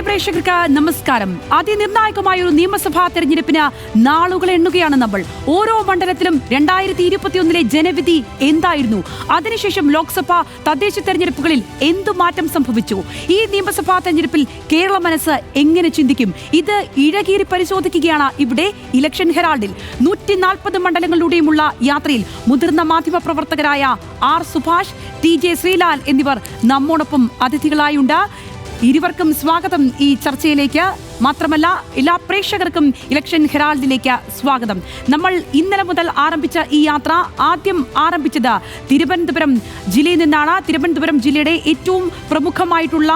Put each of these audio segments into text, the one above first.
പ്രിയ പ്രേക്ഷകർക്ക് നമസ്കാരം. അതിനിർണായകമായ ഒരു നിയമസഭാ തെരഞ്ഞെടുപ്പിന് നാളുകൾ എണ്ണുകയാണ് നമ്മൾ. ഓരോ മണ്ഡലത്തിലും 2021 ജനവിധി എന്തായിരുന്നു, അതിനുശേഷം ലോക്സഭ തദ്ദേശ തെരഞ്ഞെടുപ്പുകളിൽ എന്തു മാറ്റം സംഭവിച്ചു, ഈ നിയമസഭാ തെരഞ്ഞെടുപ്പിൽ കേരള മനസ്സ് എങ്ങനെ ചിന്തിക്കും, ഇത് ഇഴകീറി പരിശോധിക്കുകയാണ് ഇവിടെ ഇലക്ഷൻ ഹെറാൾഡിൽ. 140 മണ്ഡലങ്ങളിലൂടെയുമുള്ള യാത്രയിൽ മുതിർന്ന മാധ്യമപ്രവർത്തകരായ ആർ സുഭാഷ്, TJ ശ്രീലാൽ എന്നിവർ നമ്മോടൊപ്പം അതിഥികളായുണ്ട്. ഇരുവർക്കും സ്വാഗതം ഈ ചർച്ചയിലേക്ക്. മാത്രമല്ല എല്ലാ പ്രേക്ഷകർക്കും ഇലക്ഷൻ ഹെറാൾഡിലേക്ക് സ്വാഗതം. നമ്മൾ ഇന്നലെ മുതൽ ആരംഭിച്ച ഈ യാത്ര ആദ്യം ആരംഭിച്ചത് തിരുവനന്തപുരം ജില്ലയിൽ നിന്നാണ്. തിരുവനന്തപുരം ജില്ലയുടെ ഏറ്റവും പ്രമുഖമായിട്ടുള്ള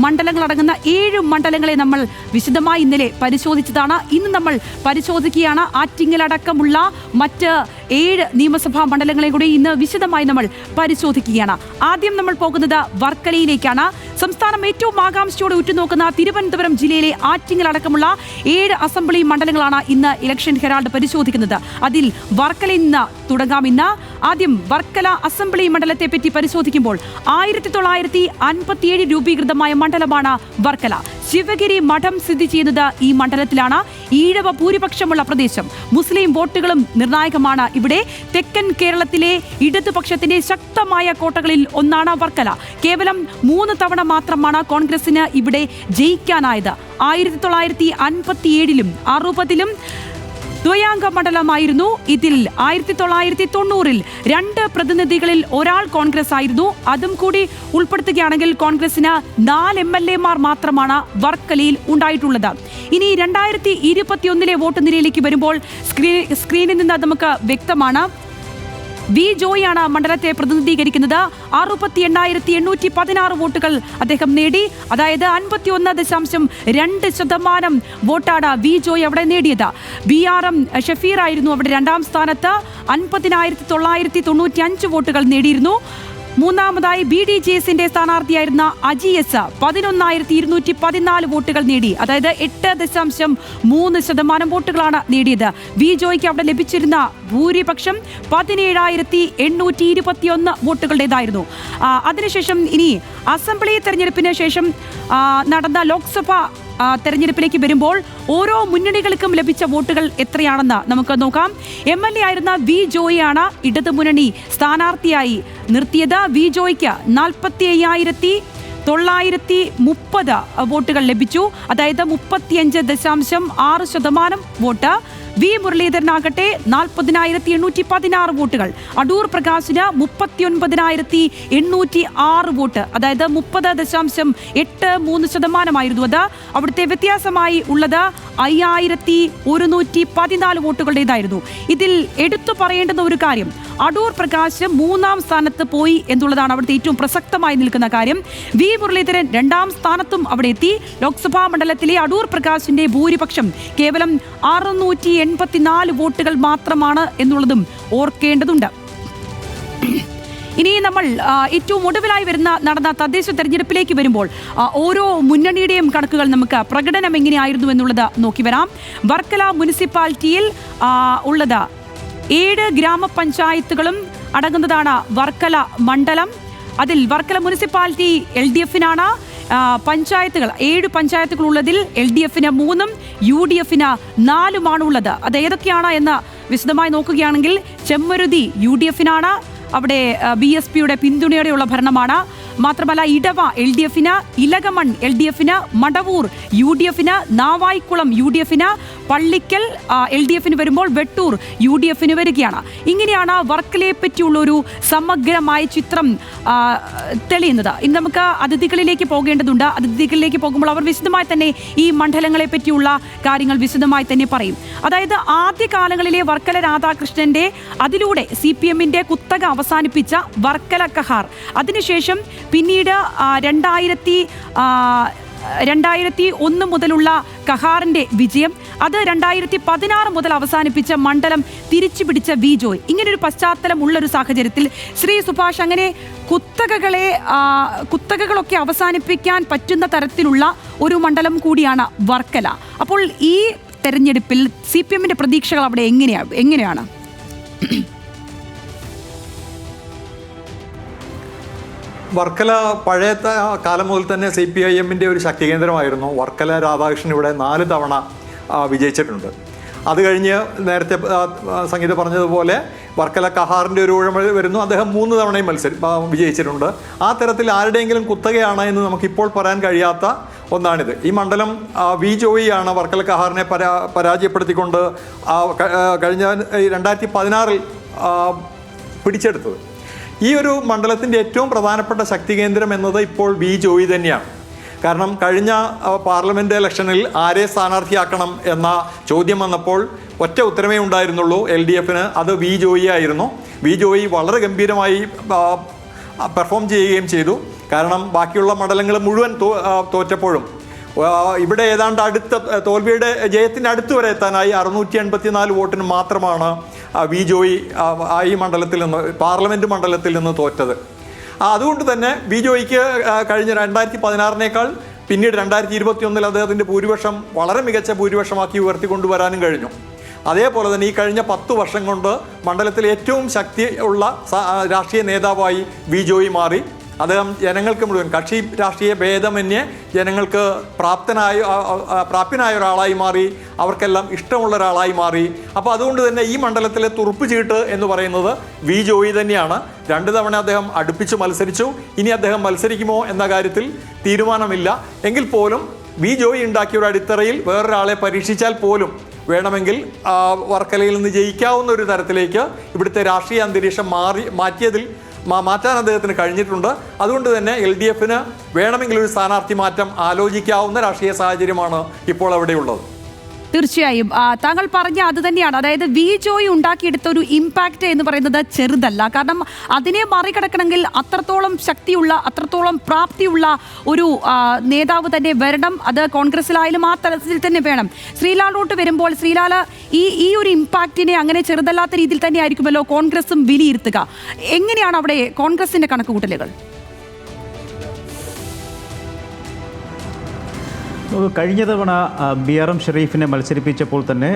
മണ്ഡലങ്ങളടങ്ങുന്ന 7 മണ്ഡലങ്ങളെ നമ്മൾ വിശദമായി ഇന്നലെ പരിശോധിച്ചതാണ്. ഇന്ന് നമ്മൾ പരിശോധിക്കുകയാണ് ആറ്റിങ്ങലടക്കമുള്ള മറ്റ് 7 നിയമസഭാ മണ്ഡലങ്ങളെ കൂടി ഇന്ന് വിശദമായി നമ്മൾ പരിശോധിക്കുകയാണ്. ആദ്യം നമ്മൾ പോകുന്നത് വർക്കലയിലേക്കാണ്. സംസ്ഥാനം ഏറ്റവും ആകാംക്ഷയോടെ ഉറ്റുനോക്കുന്ന തിരുവനന്തപുരം ജില്ലയിലെ ആറ്റിങ്ങലടക്കമുള്ള 7 അസംബ്ലി മണ്ഡലങ്ങളാണ് ഇന്ന് ഇലക്ഷൻ ഹെറാൾഡ് പരിശോധിക്കുന്നത്. അതിൽ വർക്കലയിൽ നിന്ന് തുടങ്ങാം. ഇന്ന് ആദ്യം വർക്കല അസംബ്ലി മണ്ഡലത്തെ പറ്റി പരിശോധിക്കുമ്പോൾ 1957 രൂപീകൃതമായ മണ്ഡലമാണ് വർക്കല. ശിവഗിരി മഠം സ്ഥിതി ചെയ്യുന്നത് ഈ മണ്ഡലത്തിലാണ്. ഈഴവ ഭൂരിപക്ഷമുള്ള പ്രദേശം. മുസ്ലിം വോട്ടുകളും നിർണായകമാണ് ഇവിടെ. തെക്കൻ കേരളത്തിലെ ഇടതുപക്ഷത്തിന്റെ ശക്തമായ കോട്ടകളിൽ ഒന്നാണ് വർക്കല. കേവലം 3 തവണ മാത്രമാണ് കോൺഗ്രസിന് ഇവിടെ ജയിക്കാനായത്. 1957-ലും 60-ലും ദ്വയാംഗ മണ്ഡലമായിരുന്നു. ഇതിൽ 1990-ൽ 2 പ്രതിനിധികളിൽ ഒരാൾ കോൺഗ്രസ് ആയിരുന്നു. അതും കൂടി ഉൾപ്പെടുത്തുകയാണെങ്കിൽ കോൺഗ്രസിന് 4 MLA-മാർ മാത്രമാണ് വർക്കലയിൽ ഉണ്ടായിട്ടുള്ളത്. ഇനി 2021 വോട്ട് നിരയിലേക്ക് വരുമ്പോൾ സ്ക്രീനിൽ നിന്ന് നമുക്ക് വ്യക്തമാണ്. വി ജോയാണ് മണ്ഡലത്തെ പ്രതിനിധീകരിക്കുന്നത്. 68,816 വോട്ടുകൾ അദ്ദേഹം നേടി. അതായത് 51.2% വോട്ടാണ് വി ജോയ് അവിടെ നേടിയത്. BRM ഷഫീർ ആയിരുന്നു അവിടെ 2ാം സ്ഥാനത്ത്. 50,995 വോട്ടുകൾ നേടിയിരുന്നു. മൂന്നാമതായി BDJSന്റെ സ്ഥാനാർത്ഥിയായിരുന്ന അജി എസ് 11,214 വോട്ടുകൾ നേടി. അതായത് 8.3% വോട്ടുകളാണ് നേടിയത്. വി ജോയ്ക്ക് അവിടെ ലഭിച്ചിരുന്ന ഭൂരിപക്ഷം 17,821 വോട്ടുകളുടേതായിരുന്നു. അതിനുശേഷം ഇനി അസംബ്ലി തെരഞ്ഞെടുപ്പിന് ശേഷം നടന്ന ലോക്സഭ തെരഞ്ഞെടുപ്പിലേക്ക് വരുമ്പോൾ ഓരോ മുന്നണികൾക്കും ലഭിച്ച വോട്ടുകൾ എത്രയാണെന്ന് നമുക്ക് നോക്കാം. MLA ആയിരുന്ന വി ജോയിയാണ് ഇടതുമുന്നണി സ്ഥാനാർത്ഥിയായി നിർത്തിയത്. വി ജോയ്ക്ക് 45,930 വോട്ടുകൾ ലഭിച്ചു. അതായത് 35.6% വോട്ട്. വി മുരളീധരനാകട്ടെ 40,816 വോട്ടുകൾ. അടൂർ പ്രകാശിന് 39,806 വോട്ട്. അതായത് 30.83% അത്. അവിടുത്തെ വ്യത്യാസമായി ഉള്ളത് 5,114 വോട്ടുകളുടേതായിരുന്നു. ഇതിൽ എടുത്തു പറയേണ്ടുന്ന ഒരു കാര്യം, അടൂർ പ്രകാശ് 3ാം സ്ഥാനത്ത് പോയി എന്നുള്ളതാണ് അവിടുത്തെ ഏറ്റവും പ്രസക്തമായി നിൽക്കുന്ന കാര്യം. വി മുരളീധരൻ 2ാം സ്ഥാനത്തും അവിടെ എത്തി. ലോക്സഭാ മണ്ഡലത്തിലെ അടൂർ പ്രകാശിന്റെ ഭൂരിപക്ഷം കേവലം 684 വോട്ടുകൾ മാത്രമാണ് എന്നുള്ളതും ഓർക്കേണ്ടതുണ്ട്. ഇനി നമ്മൾ ഏറ്റവും ഒടുവിലായി നടന്ന തദ്ദേശ തെരഞ്ഞെടുപ്പിലേക്ക് വരുമ്പോൾ ഓരോ മുന്നണിയുടെയും കണക്കുകൾ നമുക്ക് പ്രകടനം എങ്ങനെയായിരുന്നു എന്നുള്ളത് നോക്കി വരാം. വർക്കല മുനിസിപ്പാലിറ്റിയിൽ ഉള്ളത് 7 ഗ്രാമപഞ്ചായത്തുകളും അടങ്ങുന്നതാണ് വർക്കല മണ്ഡലം. അതിൽ വർക്കല മുനിസിപ്പാലിറ്റി LDFനാണ്. പഞ്ചായത്തുകൾ 7 പഞ്ചായത്തുകളുള്ളതിൽ LDFന് 3-ഉം UDFന് 4-ഉമാണ് ഉള്ളത്. അത് ഏതൊക്കെയാണ് എന്ന് വിശദമായി നോക്കുകയാണെങ്കിൽ ചെമ്മരുതി UDFനാണ്. അവിടെ BSPയുടെ പിന്തുണയോടെയുള്ള ഭരണമാണ്. മാത്രമല്ല ഇടവ LDFന്, ഇലകമൺ LDFന്, മടവൂർ UDFന്, നാവായിക്കുളം UDFന്, പള്ളിക്കൽ LDFന് വരുമ്പോൾ വെട്ടൂർ UDFന് വരികയാണ്. ഇങ്ങനെയാണ് വർക്കലയെ പറ്റിയുള്ള ഒരു സമഗ്രമായ ചിത്രം തെളിയുന്നത്. ഇനി നമുക്ക് അതിഥികളിലേക്ക് പോകേണ്ടതുണ്ട്. അതിഥികളിലേക്ക് പോകുമ്പോൾ അവർ വിശദമായി തന്നെ ഈ മണ്ഡലങ്ങളെ പറ്റിയുള്ള കാര്യങ്ങൾ വിശദമായി തന്നെ പറയും. അതായത് ആദ്യകാലങ്ങളിലെ വർക്കല രാധാകൃഷ്ണന്റെ അതിലൂടെ CPMന്റെ കുത്തക അവസാനിപ്പിച്ച വർക്കല കഹാർ. അതിനുശേഷം പിന്നീട് 2001 മുതലുള്ള കഹാറിന്റെ വിജയം, അത് 2016 മുതൽ അവസാനിപ്പിച്ച മണ്ഡലം തിരിച്ചുപിടിച്ച വി ജോയ്. ഇങ്ങനൊരു പശ്ചാത്തലം ഉള്ളൊരു സാഹചര്യത്തിൽ ശ്രീ സുഭാഷ്, അങ്ങനെ കുത്തകകളൊക്കെ അവസാനിപ്പിക്കാൻ പറ്റുന്ന തരത്തിലുള്ള ഒരു മണ്ഡലം കൂടിയാണ് വർക്കല. അപ്പോൾ ഈ തെരഞ്ഞെടുപ്പിൽ CPMന്റെ പ്രതീക്ഷകൾ അവിടെ എങ്ങനെയാണ്? വർക്കല പഴയ കാലം മുതൽ തന്നെ CPIM-ൻ്റെ ഒരു ശക്തി കേന്ദ്രമായിരുന്നു. വർക്കല രാധാകൃഷ്ണൻ ഇവിടെ 4 തവണ വിജയിച്ചിട്ടുണ്ട്. അത് കഴിഞ്ഞ് നേരത്തെ സംഗീത പറഞ്ഞതുപോലെ വർക്കല കഹാറിൻ്റെ ഒരു ഊഴമഴ വരുന്നു, അദ്ദേഹം 3 തവണയും വിജയിച്ചിട്ടുണ്ട്. ആ തരത്തിൽ ആരുടെയെങ്കിലും കുത്തകയാണ് എന്ന് നമുക്കിപ്പോൾ പറയാൻ കഴിയാത്ത ഒന്നാണിത്. ഈ മണ്ഡലം വി ജോയിയാണ് വർക്കല കഹാറിനെ പരാജയപ്പെടുത്തിക്കൊണ്ട് കഴിഞ്ഞ 2016 പിടിച്ചെടുത്തത്. ഈ ഒരു മണ്ഡലത്തിൻ്റെ ഏറ്റവും പ്രധാനപ്പെട്ട ശക്തി കേന്ദ്രം എന്നത് ഇപ്പോൾ വി ജോയി തന്നെയാണ്. കാരണം കഴിഞ്ഞ പാർലമെൻറ്റ് ഇലക്ഷനിൽ ആരെ സ്ഥാനാർത്ഥിയാക്കണം എന്ന ചോദ്യം വന്നപ്പോൾ ഒറ്റ ഉത്തരമേ ഉണ്ടായിരുന്നുള്ളൂ LDF-ന്, അത് വി ജോയി ആയിരുന്നു. വി ജോയി വളരെ ഗംഭീരമായി പെർഫോം ചെയ്യുകയും ചെയ്തു. കാരണം ബാക്കിയുള്ള മണ്ഡലങ്ങൾ മുഴുവൻ തോറ്റപ്പോഴും ഇവിടെ ഏതാണ്ട് തോൽവിയുടെ ജയത്തിൻ്റെ അടുത്ത് വരെ എത്താനായി 684 വോട്ടിന് മാത്രമാണ് വി ജോയി ഈ മണ്ഡലത്തിൽ നിന്ന്, പാർലമെൻറ്റ് മണ്ഡലത്തിൽ നിന്ന് തോറ്റത്. അതുകൊണ്ട് തന്നെ വി ജോയിക്ക് കഴിഞ്ഞ 2016 പിന്നീട് 2021 അദ്ദേഹത്തിൻ്റെ ഭൂരിപക്ഷം വളരെ മികച്ച ഭൂരിപക്ഷമാക്കി ഉയർത്തിക്കൊണ്ടുവരാനും കഴിഞ്ഞു. അതേപോലെ തന്നെ ഈ കഴിഞ്ഞ 10 വർഷം കൊണ്ട് മണ്ഡലത്തിൽ ഏറ്റവും ശക്തി ഉള്ള രാഷ്ട്രീയ നേതാവായി വി ജോയി മാറി. അദ്ദേഹം ജനങ്ങൾക്ക് മുഴുവൻ കക്ഷി രാഷ്ട്രീയ ഭേദമന്യേ ജനങ്ങൾക്ക് പ്രാപ്യനായ ഒരാളായി മാറി, അവർക്കെല്ലാം ഇഷ്ടമുള്ള ഒരാളായി മാറി. അപ്പോൾ അതുകൊണ്ട് തന്നെ ഈ മണ്ഡലത്തിലെ തുറുപ്പ് ചീട്ട് എന്ന് പറയുന്നത് വി ജോയി തന്നെയാണ്. 2 തവണ അദ്ദേഹം അടുപ്പിച്ച് മത്സരിച്ചു. ഇനി അദ്ദേഹം മത്സരിക്കുമോ എന്ന കാര്യത്തിൽ തീരുമാനമില്ല. എങ്കിൽ പോലും വി ജോയി ഉണ്ടാക്കിയ ഒരു അടിത്തറയിൽ വേറൊരാളെ പരീക്ഷിച്ചാൽ പോലും വേണമെങ്കിൽ വർക്കലയിൽ നിന്ന് ജയിക്കാവുന്ന ഒരു തരത്തിലേക്ക് ഇവിടുത്തെ രാഷ്ട്രീയ അന്തരീക്ഷം മാറ്റാൻ അദ്ദേഹത്തിന് കഴിഞ്ഞിട്ടുണ്ട്. അതുകൊണ്ട് തന്നെ LDF-ന് വേണമെങ്കിൽ ഒരു സ്ഥാനാർത്ഥി മാറ്റം ആലോചിക്കാവുന്ന രാഷ്ട്രീയ സാഹചര്യമാണ് ഇപ്പോൾ അവിടെയുള്ളത്. തീർച്ചയായും താങ്കൾ പറഞ്ഞ അത് തന്നെയാണ്. അതായത് വി ജോയി ഉണ്ടാക്കിയെടുത്ത ഒരു ഇമ്പാക്റ്റ് എന്ന് പറയുന്നത് ചെറുതല്ല. കാരണം അതിനെ മറികടക്കണമെങ്കിൽ അത്രത്തോളം ശക്തിയുള്ള, അത്രത്തോളം പ്രാപ്തിയുള്ള ഒരു നേതാവ് തന്നെ വരണം. അത് കോൺഗ്രസിലായാലും ആ തലത്തിൽ തന്നെ വേണം. ശ്രീലാലോട്ട് വരുമ്പോൾ ശ്രീലാല് ഈ ഒരു ഇമ്പാക്റ്റിനെ അങ്ങനെ ചെറുതല്ലാത്ത രീതിയിൽ തന്നെ ആയിരിക്കുമല്ലോ കോൺഗ്രസും വിലയിരുത്തുക. എങ്ങനെയാണ് അവിടെ കോൺഗ്രസിന്റെ കണക്കുകൂട്ടലുകൾ? കഴിഞ്ഞ തവണ BRM ഷെരീഫിനെ മത്സരിപ്പിച്ചപ്പോൾ തന്നെ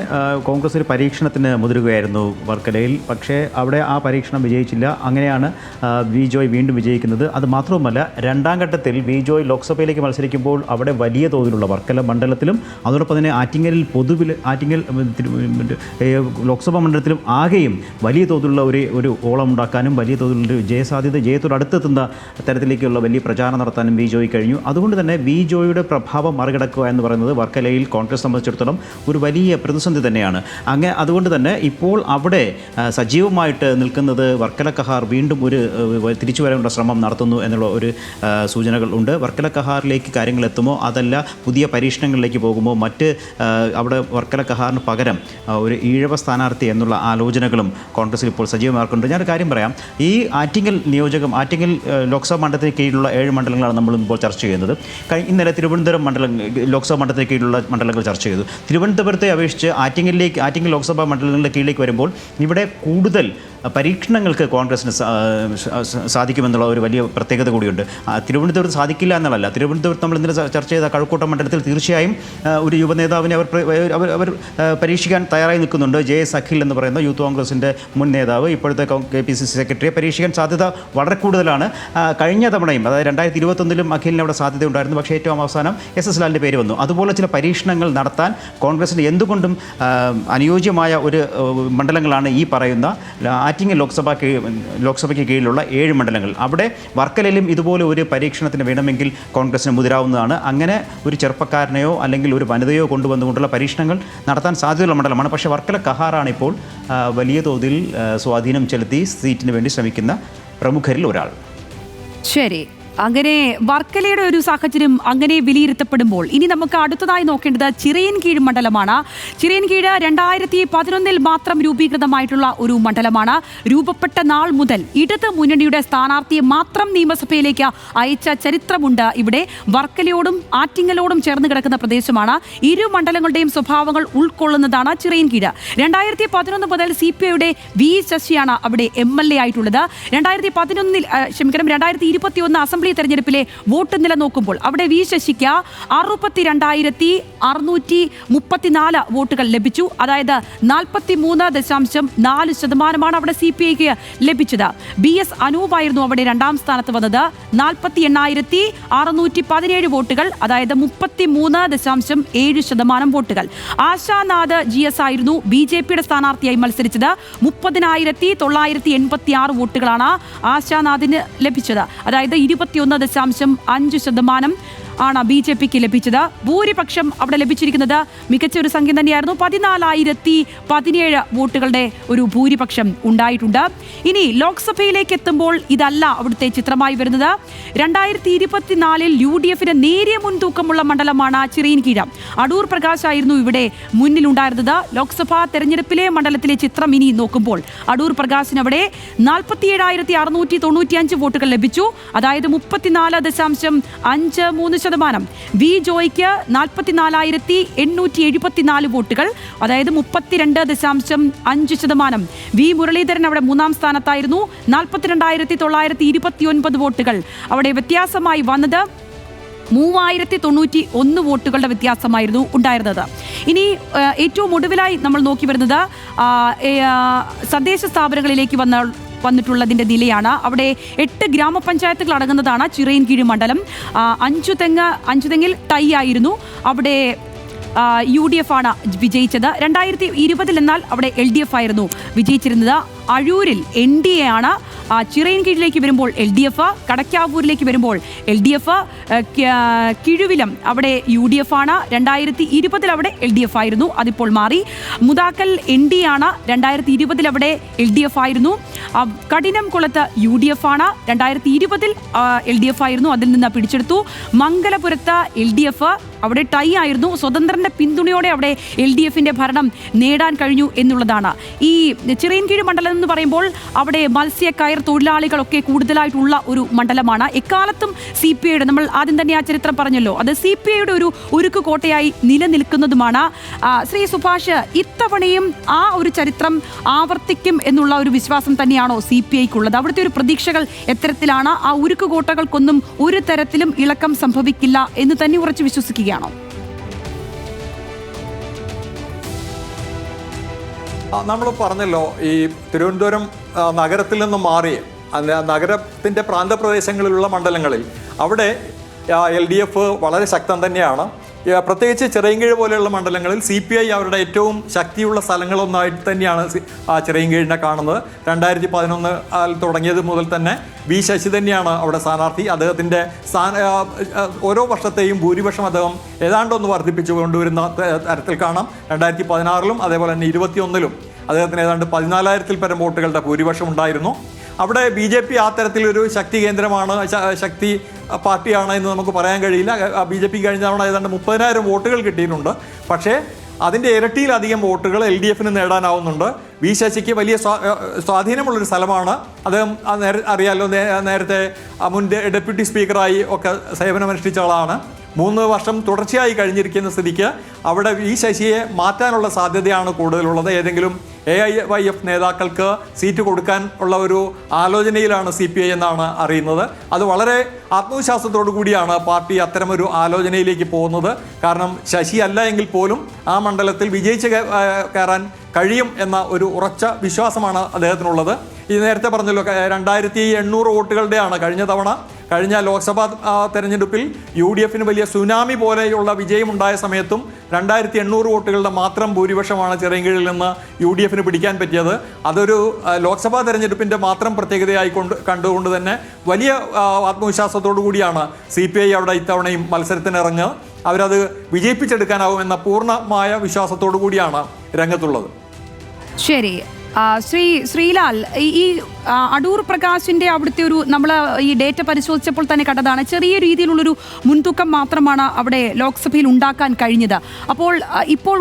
കോൺഗ്രസ് ഒരു പരീക്ഷണത്തിന് മുതിരുകയായിരുന്നു വർക്കലയിൽ. പക്ഷേ അവിടെ ആ പരീക്ഷണം വിജയിച്ചില്ല. അങ്ങനെയാണ് വി ജോയ് വീണ്ടും വിജയിക്കുന്നത്. അത് മാത്രവുമല്ല, 2ാം ഘട്ടത്തിൽ വി ജോയ് ലോക്സഭയിലേക്ക് മത്സരിക്കുമ്പോൾ അവിടെ വലിയ തോതിലുള്ള വർക്കല മണ്ഡലത്തിലും അതോടൊപ്പം തന്നെ ആറ്റിങ്ങൽ ലോക്സഭാ മണ്ഡലത്തിലും ആകെയും വലിയ തോതിലുള്ള ഒരു ഓളം ഉണ്ടാക്കാനും വലിയ തോതിലുള്ള ജയത്തോട് അടുത്തെത്തുന്ന തരത്തിലേക്കുള്ള വലിയ പ്രചാരണം നടത്താനും വി ജോയ് കഴിഞ്ഞു. അതുകൊണ്ട് തന്നെ വി ജോയിയുടെ പ്രഭാവം മറികടക്കുക എന്ന് പറയുന്നത് വർക്കലയിൽ കോൺഗ്രസ് സംബന്ധിച്ചിടത്തോളം ഒരു വലിയ പ്രതിസന്ധി തന്നെയാണ്. അതുകൊണ്ട് തന്നെ ഇപ്പോൾ അവിടെ സജീവമായിട്ട് നിൽക്കുന്നത് വർക്കല കഹാർ വീണ്ടും ഒരു തിരിച്ചു വരാനുള്ള ശ്രമം നടത്തുന്നു എന്നുള്ള ഒരു സൂചനകൾ ഉണ്ട്. വർക്കല കഹാറിലേക്ക് കാര്യങ്ങൾ എത്തുമോ, അതല്ല പുതിയ പരീക്ഷണങ്ങളിലേക്ക് പോകുമോ, അവിടെ വർക്കല കഹാറിന് പകരം ഒരു ഈഴവ സ്ഥാനാർത്ഥി എന്നുള്ള ആലോചനകളും കോൺഗ്രസിൽ ഇപ്പോൾ സജീവമാക്കുന്നുണ്ട്. ഞാനൊരു കാര്യം പറയാം. ഈ ആറ്റിങ്ങൽ ലോക്സഭാ മണ്ഡലത്തിന് കീഴിലുള്ള 7 മണ്ഡലങ്ങളാണ് നമ്മൾ ഇപ്പോൾ ചർച്ച ചെയ്യുന്നത്. ഇന്നലെ തിരുവനന്തപുരം ലോക്സഭാ മണ്ഡലത്തിന് കീഴിലുള്ള മണ്ഡലങ്ങൾ ചർച്ച ചെയ്തു. തിരുവനന്തപുരത്തെ അപേക്ഷിച്ച് ആറ്റിങ്ങൽ ലോക്സഭാ മണ്ഡലങ്ങളുടെ കീഴിലേക്ക് വരുമ്പോൾ ഇവിടെ കൂടുതൽ പരീക്ഷണങ്ങൾക്ക് കോൺഗ്രസിന് സാധിക്കുമെന്നുള്ള ഒരു വലിയ പ്രത്യേകത കൂടിയുണ്ട്. തിരുവനന്തപുരത്ത് സാധിക്കില്ല എന്നുള്ളതല്ല. തിരുവനന്തപുരത്ത് നമ്മൾ ഇന്നലെ ചർച്ച ചെയ്ത കഴക്കൂട്ടം മണ്ഡലത്തിൽ തീർച്ചയായും ഒരു യുവനേതാവിനെ അവർ പരീക്ഷിക്കാൻ തയ്യാറായി നിൽക്കുന്നുണ്ട്. JS അഖിൽ എന്ന് പറയുന്ന യൂത്ത് കോൺഗ്രസിൻ്റെ മുൻ നേതാവ്, ഇപ്പോഴത്തെ KPCC സെക്രട്ടറിയെ പരീക്ഷിക്കാൻ സാധ്യത വളരെ കൂടുതലാണ്. കഴിഞ്ഞ തവണയും, അതായത് 2021 അഖിലിന് അവിടെ സാധ്യതയുണ്ടായിരുന്നു. പക്ഷേ ഏറ്റവും അവസാനം SS ലാലിൻ്റെ പേര് വന്നു. അതുപോലെ ചില പരീക്ഷണങ്ങൾ നടത്താൻ കോൺഗ്രസിന് എന്തുകൊണ്ടും അനുയോജ്യമായ ഒരു മണ്ഡലങ്ങളാണ് ഈ പറയുന്ന ആറ്റിങ്ങൽ ലോക്സഭയ്ക്ക് കീഴിലുള്ള 7 മണ്ഡലങ്ങൾ. അവിടെ വർക്കലയിലും ഇതുപോലെ ഒരു പരീക്ഷണത്തിന് വേണമെങ്കിൽ കോൺഗ്രസിന് മുതിരാവുന്നതാണ്. അങ്ങനെ ഒരു ചെറുപ്പക്കാരനെയോ അല്ലെങ്കിൽ ഒരു വനിതയോ കൊണ്ടുവന്നുകൊണ്ടുള്ള പരീക്ഷണങ്ങൾ നടത്താൻ സാധ്യതയുള്ള മണ്ഡലമാണ്. പക്ഷേ വർക്കല കഹാറാണ് ഇപ്പോൾ വലിയ തോതിൽ സ്വാധീനം ചെലുത്തി സീറ്റിന് വേണ്ടി ശ്രമിക്കുന്ന പ്രമുഖരിൽ ഒരാൾ. ശരി, അങ്ങനെ വർക്കലയുടെ ഒരു സാഹചര്യം അങ്ങനെ വിലയിരുത്തപ്പെടുമ്പോൾ ഇനി നമുക്ക് അടുത്തതായി നോക്കേണ്ടത് ചിറയൻകീഴ് മണ്ഡലമാണ്. ചിറയൻകീഴ് 2011 മാത്രം രൂപീകൃതമായിട്ടുള്ള ഒരു മണ്ഡലമാണ്. രൂപപ്പെട്ട നാൾ മുതൽ ഇടത് മുന്നണിയുടെ സ്ഥാനാർത്ഥിയെ മാത്രം നിയമസഭയിലേക്ക് അയച്ച ചരിത്രമുണ്ട്. ഇവിടെ വർക്കലയോടും ആറ്റിങ്ങലോടും ചേർന്ന് കിടക്കുന്ന പ്രദേശമാണ്. ഇരു മണ്ഡലങ്ങളുടെയും സ്വഭാവങ്ങൾ ഉൾക്കൊള്ളുന്നതാണ് ചിറയൻകീഴ്. 2011 മുതൽ CPIയുടെ V ശശിയാണ് അവിടെ MLA ആയിട്ടുള്ളത്. 2021 അസംബ്ലി അസംബ്ലി തെരഞ്ഞെടുപ്പിലെ വോട്ട് നില നോക്കുമ്പോൾ അവിടെ വി ശശിക്ക് 62,634 വോട്ടുകൾ ലഭിച്ചു. അതായത് 43.4% അവിടെ CPIക്ക് ലഭിച്ചത്. BS അനൂപായിരുന്നു അവിടെ രണ്ടാം സ്ഥാനത്ത് വന്നത്. 48,617 വോട്ടുകൾ, അതായത് 33.7% വോട്ടുകൾ. ആശാനാഥ് GS ആയിരുന്നു BJPയുടെ സ്ഥാനാർത്ഥിയായി മത്സരിച്ചത്. 30,986 വോട്ടുകളാണ് ആശാനാഥിന് ലഭിച്ചത്. അതായത് 21.5% ആണ് BJPക്ക് ലഭിച്ചത്. ഭൂരിപക്ഷം അവിടെ ലഭിച്ചിരിക്കുന്നത് മികച്ച ഒരു സംഖ്യ തന്നെയായിരുന്നു. 14,017 വോട്ടുകളുടെ ഒരു ഭൂരിപക്ഷം ഉണ്ടായിട്ടുണ്ട്. ഇനി ലോക്സഭയിലേക്ക് എത്തുമ്പോൾ ഇതല്ല അവിടുത്തെ ചിത്രമായി വരുന്നത്. 2024 UDFന് നേരിയ മുൻതൂക്കമുള്ള മണ്ഡലമാണ് ചിറയിൻകീഴ്. അടൂർ പ്രകാശ് ആയിരുന്നു ഇവിടെ മുന്നിലുണ്ടായിരുന്നത്. ലോക്സഭാ തെരഞ്ഞെടുപ്പിലെ മണ്ഡലത്തിലെ ചിത്രം ഇനി നോക്കുമ്പോൾ അടൂർ പ്രകാശിന് അവിടെ 47,695 വോട്ടുകൾ ലഭിച്ചു. അതായത് 34.53%. വി ജോയ്ക്ക് 44,874 വോട്ടുകൾ, അതായത് 32.5%. വി മുരളീധരൻ അവിടെ മൂന്നാം സ്ഥാനത്തായിരുന്നു. 42,929 വോട്ടുകൾ. അവിടെ വ്യത്യാസമായി വന്നത് 3,091 വോട്ടുകളുടെ വ്യത്യാസമായിരുന്നു ഉണ്ടായിരുന്നത്. ഇനി ഏറ്റവും ഒടുവിലായി നമ്മൾ നോക്കി വരുന്നത് തദ്ദേശ സ്ഥാപനങ്ങളിലേക്ക് വന്നിട്ടുള്ളതിൻ്റെ നിലയാണ്. അവിടെ 8 ഗ്രാമപഞ്ചായത്തുകൾ അടങ്ങുന്നതാണ് ചിറയിൻകീഴ് മണ്ഡലം. അഞ്ചുതെങ്ങിൽ ടൈ ആയിരുന്നു. അവിടെ UDF ആണ് വിജയിച്ചത്. 2020 എന്നാൽ അവിടെ LDF ആയിരുന്നു വിജയിച്ചിരുന്നത്. അഴൂരിൽ NDA ആണ്. ചിറയിൻകീഴിലേക്ക് വരുമ്പോൾ LDF, കടക്കാവൂരിലേക്ക് വരുമ്പോൾ LDF, കിഴുവിലം അവിടെ UDF ആണ്. 2020 അവിടെ LDF ആയിരുന്നു, അതിപ്പോൾ മാറി. മുതാക്കൽ NDA ആണ്. 2020 അവിടെ LDF ആയിരുന്നു. കഠിനംകുളത്ത് UDF ആണ്. 2020 LDF ആയിരുന്നു, അതിൽ നിന്ന് പിടിച്ചെടുത്തു. മംഗലപുരത്ത് LDF, അവിടെ ടൈ ആയിരുന്നു. സ്വതന്ത്രന്റെ പിന്തുണയോടെ അവിടെ LDFന്റെ ഭരണം നേടാൻ കഴിഞ്ഞു എന്നുള്ളതാണ്. ഈ ചിറയിൻകീഴ് മണ്ഡലം എന്ന് പറയുമ്പോൾ അവിടെ മത്സ്യക്കയർ തൊഴിലാളികളൊക്കെ കൂടുതലായിട്ടുള്ള ഒരു മണ്ഡലമാണ്. എക്കാലത്തും CPIയുടെ, നമ്മൾ ആദ്യം തന്നെ ആ ചരിത്രം പറഞ്ഞല്ലോ, അത് CPIയുടെ ഒരു ഉരുക്ക് കോട്ടയായി നിലനിൽക്കുന്നതുമാണ്. ശ്രീ സുഭാഷ്, ഇത്തവണയും ആ ഒരു ചരിത്രം ആവർത്തിക്കും എന്നുള്ള ഒരു വിശ്വാസം തന്നെയാണോ CPIക്കുള്ളത്? അവിടുത്തെ ഒരു പ്രതീക്ഷകൾ എത്തരത്തിലാണ്? ആ ഉരുക്ക് കോട്ടകൾക്കൊന്നും ഒരു തരത്തിലും ഇളക്കം സംഭവിക്കില്ല എന്ന് തന്നെ ഉറച്ചു വിശ്വസിക്കുകയാണോ? നമ്മൾ പറഞ്ഞല്ലോ, ഈ തിരുവനന്തപുരം നഗരത്തിൽ നിന്നും മാറി നഗരത്തിൻ്റെ പ്രാന്തപ്രദേശങ്ങളിലുള്ള മണ്ഡലങ്ങളിൽ അവിടെ LDF വളരെ ശക്തം തന്നെയാണ്. പ്രത്യേകിച്ച് ചിറയിൻകീഴ് പോലെയുള്ള മണ്ഡലങ്ങളിൽ CPI അവരുടെ ഏറ്റവും ശക്തിയുള്ള സ്ഥലങ്ങളൊന്നായിട്ട് തന്നെയാണ് ചിറയിൻകീഴിനെ കാണുന്നത്. 2011 തുടങ്ങിയത് മുതൽ തന്നെ വി ശശി തന്നെയാണ് അവിടെ സ്ഥാനാർത്ഥി. അദ്ദേഹത്തിൻ്റെ ഓരോ വർഷത്തെയും ഭൂരിപക്ഷം അദ്ദേഹം ഏതാണ്ടൊന്ന് വർദ്ധിപ്പിച്ചു കൊണ്ടുവരുന്ന തരത്തിൽ കാണാം. 2016 അതേപോലെ തന്നെ 2021 അദ്ദേഹത്തിന് ഏതാണ്ട് 14,000-ൽ പരം വോട്ടുകളുടെ ഭൂരിപക്ഷം ഉണ്ടായിരുന്നു. അവിടെ BJP ആ തരത്തിലൊരു ശക്തി കേന്ദ്രമാണ്, ശക്തി പാർട്ടിയാണ് എന്ന് നമുക്ക് പറയാൻ കഴിയില്ല. BJP കഴിഞ്ഞ തവണ ഏതാണ്ട് 30,000 വോട്ടുകൾ കിട്ടിയിട്ടുണ്ട്. പക്ഷേ അതിൻ്റെ ഇരട്ടിയിലധികം വോട്ടുകൾ LDFന് നേടാനാവുന്നുണ്ട്. വി ശശിക്ക് വലിയ സ്വാധീനമുള്ളൊരു സ്ഥലമാണ്. അദ്ദേഹം അറിയാലോ, നേരത്തെ മുൻ ഡെപ്യൂട്ടി സ്പീക്കറായി ഒക്കെ സേവനമനുഷ്ഠിച്ച ആളാണ്. 3 വർഷം തുടർച്ചയായി കഴിഞ്ഞിരിക്കുന്ന സ്ഥിതിക്ക് അവിടെ വി ശശിയെ മാറ്റാനുള്ള സാധ്യതയാണ് കൂടുതലുള്ളത്. ഏതെങ്കിലും AIYF നേതാക്കൾക്ക് സീറ്റ് കൊടുക്കാൻ ഉള്ള ഒരു ആലോചനയിലാണ് CPI എന്നാണ് അറിയുന്നത്. അത് വളരെ ആത്മവിശ്വാസത്തോടു കൂടിയാണ് പാർട്ടി അത്തരമൊരു ആലോചനയിലേക്ക് പോകുന്നത്. കാരണം ശശി അല്ല എങ്കിൽ പോലും ആ മണ്ഡലത്തിൽ വിജയിച്ച് കയറാൻ കഴിയും എന്ന ഒരു ഉറച്ച വിശ്വാസമാണ് അദ്ദേഹത്തിനുള്ളത്. ഈ നേരത്തെ പറഞ്ഞല്ലോ, 2,800 വോട്ടുകളുടെയാണ് കഴിഞ്ഞ ലോക്സഭാ തെരഞ്ഞെടുപ്പിൽ UDFന് വലിയ സുനാമി പോലെയുള്ള വിജയമുണ്ടായ സമയത്തും 2,800 വോട്ടുകളുടെ മാത്രം ഭൂരിപക്ഷമാണ് ചിറയിൻകീഴിൽ നിന്ന് UDFന് പിടിക്കാൻ പറ്റിയത്. അതൊരു ലോക്സഭാ തെരഞ്ഞെടുപ്പിൻ്റെ മാത്രം പ്രത്യേകതയായി കണ്ടുകൊണ്ട് തന്നെ വലിയ ആത്മവിശ്വാസത്തോടു കൂടിയാണ് CPI അവിടെ ഇത്തവണയും മത്സരത്തിനിറങ്ങുക. അവരത് വിജയിപ്പിച്ചെടുക്കാനാവുമെന്ന പൂർണ്ണമായ വിശ്വാസത്തോടു കൂടിയാണ് രംഗത്തുള്ളത്. ശരി, ശ്രീലാൽ, ഈ അടൂർ പ്രകാശിന്റെ അവിടുത്തെ ഒരു, നമ്മൾ ഈ ഡേറ്റ പരിശോധിച്ചപ്പോൾ തന്നെ കണ്ടതാണ്, ചെറിയ രീതിയിലുള്ളൊരു മുൻതൂക്കം മാത്രമാണ് അവിടെ ലോക്സഭയിൽ ഉണ്ടാക്കാൻ കഴിഞ്ഞത്. അപ്പോൾ ഇപ്പോൾ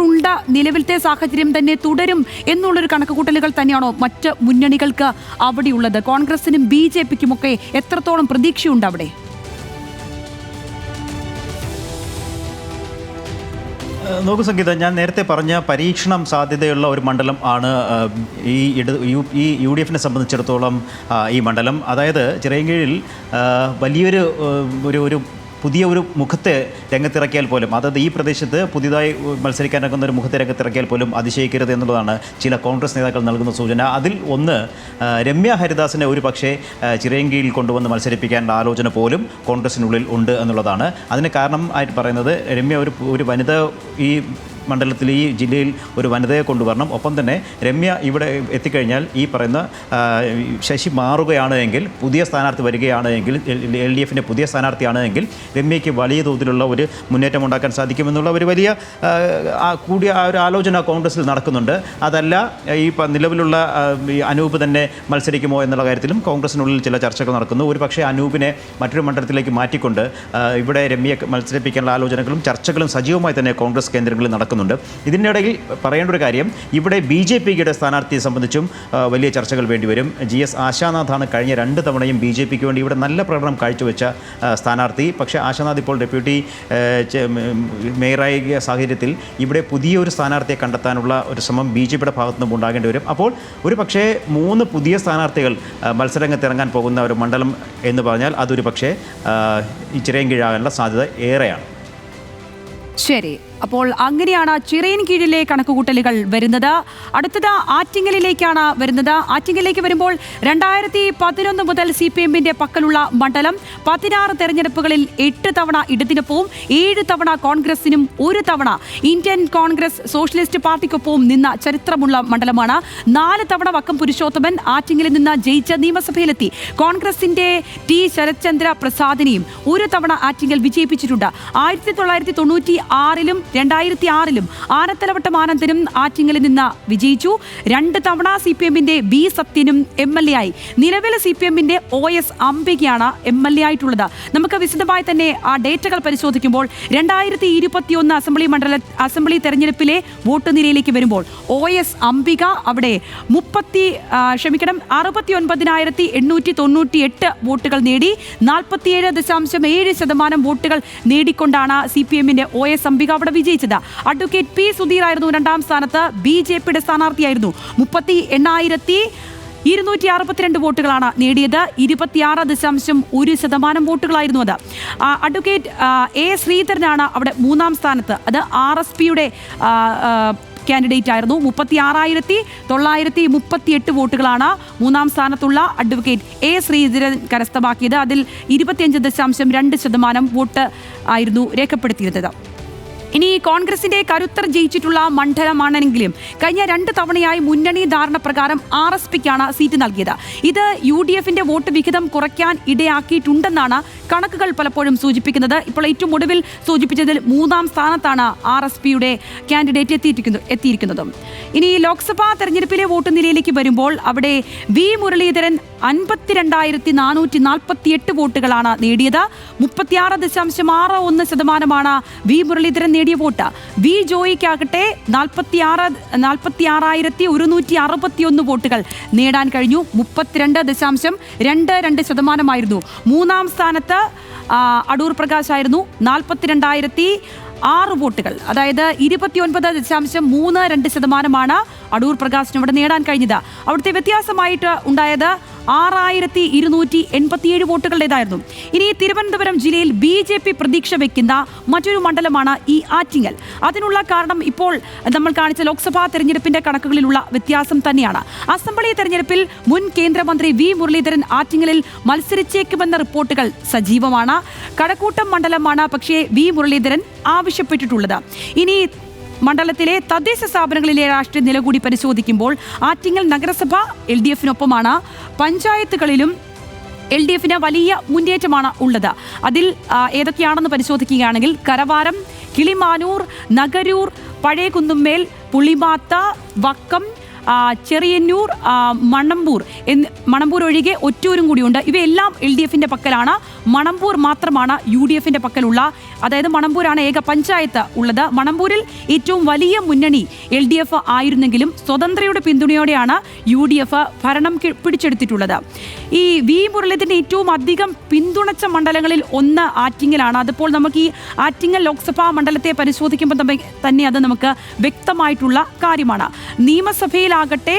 നിലവിലത്തെ സാഹചര്യം തന്നെ തുടരും എന്നുള്ളൊരു കണക്കുകൂട്ടലുകൾ തന്നെയാണോ മറ്റ് മുന്നണികൾക്ക് അവിടെയുള്ളത്? കോൺഗ്രസിനും BJPക്കുമൊക്കെ എത്രത്തോളം പ്രതീക്ഷയുണ്ട് അവിടെ? നോക്കൂ സംഗീത, ഞാൻ നേരത്തെ പറഞ്ഞ പരീക്ഷണം സാധ്യതയുള്ള ഒരു മണ്ഡലം ആണ് ഈ യു ഡി എഫിനെ സംബന്ധിച്ചിടത്തോളം ഈ മണ്ഡലം. അതായത് ചിറയൻകീഴിൽ വലിയൊരു ഒരു പുതിയ ഒരു മുഖത്തെ രംഗത്തിറക്കിയാൽ പോലും, അതായത് ഈ പ്രദേശത്ത് പുതിയതായി മത്സരിക്കാനാകുന്ന ഒരു മുഖത്തെ രംഗത്തിറക്കിയാൽ പോലും അതിശയിക്കരുത് എന്നുള്ളതാണ് ചില കോൺഗ്രസ് നേതാക്കൾ നൽകുന്ന സൂചന. അതിൽ ഒന്ന്, രമ്യ ഹരിദാസിനെ ഒരു പക്ഷേ ചിറയൻകീഴിൽ കൊണ്ടുവന്ന് മത്സരിപ്പിക്കാനുള്ള ആലോചന പോലും കോൺഗ്രസിനുള്ളിൽ ഉണ്ട് എന്നുള്ളതാണ്. അതിന് കാരണം ആയിട്ട് പറയുന്നത്, രമ്യ ഒരു വനിത ഈ മണ്ഡലത്തിൽ, ഈ ജില്ലയിൽ ഒരു വനിതയെ കൊണ്ടുവരണം. ഒപ്പം തന്നെ രമ്യ ഇവിടെ എത്തിക്കഴിഞ്ഞാൽ ഈ പറയുന്ന ശശി മാറുകയാണ് എങ്കിൽ, പുതിയ സ്ഥാനാർത്ഥി വരികയാണ് എങ്കിൽ, LDFിൻ്റെ പുതിയ സ്ഥാനാർത്ഥിയാണ് എങ്കിൽ രമ്യയ്ക്ക് വലിയ തോതിലുള്ള ഒരു മുന്നേറ്റം ഉണ്ടാക്കാൻ സാധിക്കുമെന്നുള്ള ഒരു വലിയ കൂടിയ ഒരു ആലോചന കോൺഗ്രസിൽ നടക്കുന്നുണ്ട്. അതല്ല, ഈ നിലവിലുള്ള അനൂപ് തന്നെ മത്സരിക്കുമോ എന്നുള്ള കാര്യത്തിലും കോൺഗ്രസിനുള്ളിൽ ചില ചർച്ചകൾ നടക്കുന്നു. ഒരു പക്ഷേ അനൂപിനെ മറ്റൊരു മണ്ഡലത്തിലേക്ക് മാറ്റിക്കൊണ്ട് ഇവിടെ രമ്യയെ മത്സരിപ്പിക്കാനുള്ള ആലോചനകളും ചർച്ചകളും സജീവമായി തന്നെ കോൺഗ്രസ് കേന്ദ്രങ്ങളിൽ നടക്കുന്നു. ഇതിനിടയിൽ പറയേണ്ട ഒരു കാര്യം, ഇവിടെ BJPയുടെ സ്ഥാനാർത്ഥിയെ സംബന്ധിച്ചും വലിയ ചർച്ചകൾ വേണ്ടിവരും. GS ആശാനാഥാണ് കഴിഞ്ഞ 2 തവണയും BJPക്ക് വേണ്ടി ഇവിടെ നല്ല പ്രകടനം കാഴ്ചവെച്ച സ്ഥാനാർത്ഥി. പക്ഷേ ആശാനാഥ് ഇപ്പോൾ ഡെപ്യൂട്ടി മേയറായ സാഹചര്യത്തിൽ ഇവിടെ പുതിയൊരു സ്ഥാനാർത്ഥിയെ കണ്ടെത്താനുള്ള ഒരു ശ്രമം BJPയുടെ ഭാഗത്തുനിന്നും ഉണ്ടാകേണ്ടി വരും. അപ്പോൾ ഒരു പക്ഷേ 3 പുതിയ സ്ഥാനാർത്ഥികൾ മത്സരരംഗത്തിറങ്ങാൻ പോകുന്ന ഒരു മണ്ഡലം എന്ന് പറഞ്ഞാൽ അതൊരു പക്ഷേ ഈ ചിറയൻകീഴാകാനുള്ള സാധ്യത ഏറെയാണ്. ശരി, അപ്പോൾ അങ്ങനെയാണ് ചിറയൻകീഴിലെ കണക്കുകൂട്ടലുകൾ വരുന്നത്. അടുത്തത് ആറ്റിങ്ങലിലേക്കാണ് വരുന്നത്. ആറ്റിങ്ങലിലേക്ക് വരുമ്പോൾ 2011 മുതൽ CPMന്റെ പക്കലുള്ള മണ്ഡലം 16 തെരഞ്ഞെടുപ്പുകളിൽ 8 തവണ ഇടതിനൊപ്പവും 7 തവണ കോൺഗ്രസിനും 1 തവണ ഇന്ത്യൻ കോൺഗ്രസ് സോഷ്യലിസ്റ്റ് പാർട്ടിക്കൊപ്പവും നിന്ന ചരിത്രമുള്ള മണ്ഡലമാണ്. 4 തവണ വക്കം പുരുഷോത്തമൻ ആറ്റിങ്ങലിൽ നിന്ന് ജയിച്ച നിയമസഭയിലെത്തി. കോൺഗ്രസിന്റെ T ശരത്ചന്ദ്ര പ്രസാദിനെയും 1 തവണ ആറ്റിങ്ങൽ വിജയിപ്പിച്ചിട്ടുണ്ട്. 1996-ലും 2006-ലും ആനത്തലവട്ടം ആനന്ദനും ആറ്റിങ്ങലിൽ നിന്ന് വിജയിച്ചു. 2 തവണ CPMന്റെ B സത്യനും MLA ആയി. നിലവിൽ CPMന്റെ OS അംബികയാണ് MLA ആയിട്ടുള്ളത്. നമുക്ക് വിശദമായി തന്നെ ആ ഡേറ്റകൾ പരിശോധിക്കുമ്പോൾ 2021 അസംബ്ലി തെരഞ്ഞെടുപ്പിലെ വോട്ട് നിലയിലേക്ക് വരുമ്പോൾ OS അംബിക അവിടെ 69,898 വോട്ടുകൾ നേടി 47.7% വോട്ടുകൾ നേടിക്കൊണ്ടാണ് CPMന്റെ OS അംബിക അവിടെ വിജയിച്ചത്. അഡ്വക്കേറ്റ് P സുധീർ ആയിരുന്നു 2ാം സ്ഥാനത്ത്. BJPയുടെ സ്ഥാനാർത്ഥിയായിരുന്നു. 38,262 വോട്ടുകളാണ് നേടിയത്. 26.1% വോട്ടുകളായിരുന്നു അത്. അഡ്വക്കേറ്റ് A ശ്രീധരനാണ് അവിടെ 3ാം സ്ഥാനത്ത്. അത് RSPയുടെ കാൻഡിഡേറ്റ് ആയിരുന്നു. 36,938 വോട്ടുകളാണ് 3ാം സ്ഥാനത്തുള്ള അഡ്വക്കേറ്റ് A ശ്രീധരൻ കരസ്ഥമാക്കിയത്. അതിൽ 25.2% വോട്ട് ആയിരുന്നു രേഖപ്പെടുത്തിയിരുന്നത്. ഇനി കോൺഗ്രസിന്റെ കരുത്തർ ജയിച്ചിട്ടുള്ള മണ്ഡലമാണെങ്കിലും കഴിഞ്ഞ 2 തവണയായി മുന്നണി ധാരണ പ്രകാരം RSPക്കാണ് സീറ്റ് നൽകിയത്. ഇത് UDFന്റെ വോട്ട് വിഹിതം കുറയ്ക്കാൻ ഇടയാക്കിയിട്ടുണ്ടെന്നാണ് കണക്കുകൾ പലപ്പോഴും സൂചിപ്പിക്കുന്നത്. ഇപ്പോൾ ഏറ്റവും ഒടുവിൽ സൂചിപ്പിച്ചതിൽ 3ാം സ്ഥാനത്താണ് RSPയുടെ കാൻഡിഡേറ്റ് എത്തിയിരിക്കുന്നത്. ഇനി ലോക്സഭാ തെരഞ്ഞെടുപ്പിലെ വോട്ട് നിലയിലേക്ക് വരുമ്പോൾ അവിടെ V മുരളീധരൻ 52,448 വോട്ടുകളാണ് നേടിയത്. 36.61% V മുരളീധരൻ നേടിയ വോട്ട്. V ജോയിക്കാകട്ടെ 46,161 വോട്ടുകൾ നേടാൻ കഴിഞ്ഞു. 32.22% 3ാം സ്ഥാനത്ത് അടൂർ പ്രകാശ് ആയിരുന്നു. 42,006 വോട്ടുകൾ, അതായത് 29.32% അടൂർ പ്രകാശിന് ഇവിടെ നേടാൻ കഴിഞ്ഞത്. അവിടുത്തെ വ്യത്യാസമായിട്ട് ഉണ്ടായത് 6,287 വോട്ടുകളുടേതായിരുന്നു. ഇനി തിരുവനന്തപുരം ജില്ലയിൽ BJP പ്രതീക്ഷ വെക്കുന്ന മറ്റൊരു മണ്ഡലമാണ് ഈ ആറ്റിങ്ങൽ. അതിനുള്ള കാരണം ഇപ്പോൾ നമ്മൾ കാണിച്ച ലോക്സഭാ തെരഞ്ഞെടുപ്പിന്റെ കണക്കുകളിലുള്ള വ്യത്യാസം തന്നെയാണ്. അസംബ്ലി തെരഞ്ഞെടുപ്പിൽ മുൻ കേന്ദ്രമന്ത്രി V മുരളീധരൻ ആറ്റിങ്ങലിൽ മത്സരിച്ചേക്കുമെന്ന റിപ്പോർട്ടുകൾ സജീവമാണ്. കഴക്കൂട്ടം മണ്ഡലമാണ് പക്ഷേ V മുരളീധരൻ ആവശ്യപ്പെട്ടിട്ടുള്ളത്. ഇനി മണ്ഡലത്തിലെ തദ്ദേശ സ്ഥാപനങ്ങളിലെ രാഷ്ട്രീയ നില കൂടി പരിശോധിക്കുമ്പോൾ ആറ്റിങ്ങൽ നഗരസഭ LDFനൊപ്പമാണ്. പഞ്ചായത്തുകളിലും LDFന് വലിയ മുന്നേറ്റമാണ് ഉള്ളത്. അതിൽ ഏതൊക്കെയാണെന്ന് പരിശോധിക്കുകയാണെങ്കിൽ കരവാരം, കിളിമാനൂർ, നഗരൂർ, പഴയകുന്നുമ്മേൽ, പുളിമാത്ത, വക്കം, ചെറിയന്നൂർ, മണമ്പൂർ ഒഴികെ ഒറ്റൂരും കൂടിയുണ്ട്. ഇവയെല്ലാം LDFന്റെ പക്കലാണ്. മണമ്പൂർ മാത്രമാണ് UDFന്റെ പക്കലുള്ള, അതായത് മണമ്പൂരാണ് ഏക പഞ്ചായത്ത് ഉള്ളത്. മണമ്പൂരിൽ ഏറ്റവും വലിയ മുന്നണി LDF ആയിരുന്നെങ്കിലും സ്വതന്ത്രയുടെ പിന്തുണയോടെയാണ് UDF ഭരണം പിടിച്ചെടുത്തിട്ടുള്ളത്. ഈ വി മുരളീധരൻ ഏറ്റവും അധികം പിന്തുണച്ച മണ്ഡലങ്ങളിൽ ഒന്ന് ആറ്റിങ്ങലാണ്. അതിപ്പോൾ നമുക്ക് ഈ ആറ്റിങ്ങൽ ലോക്സഭാ മണ്ഡലത്തെ പരിശോധിക്കുമ്പോൾ തന്നെ അത് നമുക്ക് വ്യക്തമായിട്ടുള്ള കാര്യമാണ്. നിയമസഭയിലാകട്ടെ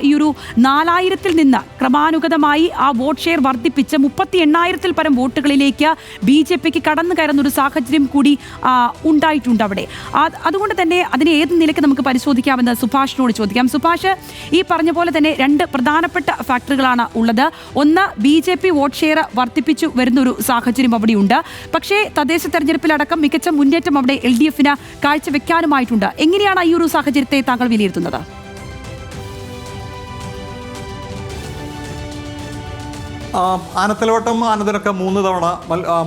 ഈ ഒരു 4000-ൽ നിന്ന് ക്രമാനുഗതമായി ആ വോട്ട് ഷെയർ വർദ്ധിപ്പിച്ച് 38,000-ൽ പരം വോട്ടുകളിലേക്ക് BJPക്ക് കടന്നു കയറുന്ന ഒരു സാഹചര്യം കൂടി ഉണ്ടായിട്ടുണ്ട് അവിടെ. അതുകൊണ്ട് തന്നെ അതിനെ ഏത് നിലയ്ക്ക് നമുക്ക് പരിശോധിക്കാമെന്ന് സുഭാഷിനോട് ചോദിക്കാം. സുഭാഷ്, ഈ പറഞ്ഞ പോലെ തന്നെ രണ്ട് പ്രധാനപ്പെട്ട ഫാക്ടറുകളാണ് ഉള്ളത്. ഒന്ന്, BJP വോട്ട് ഷെയർ വർദ്ധിപ്പിച്ചു വരുന്നൊരു സാഹചര്യം അവിടെയുണ്ട്. പക്ഷേ തദ്ദേശ തെരഞ്ഞെടുപ്പിലടക്കം മികച്ച മുന്നേറ്റം അവിടെ LDFന് കാഴ്ചവെക്കാനുമായിട്ടുണ്ട്. എങ്ങനെയാണ് ഈ ഒരു സാഹചര്യത്തെ താങ്കൾ വിലയിരുത്തുന്നത്? ആനത്തലവട്ടം ആനന്ദനൊക്കെ 3 തവണ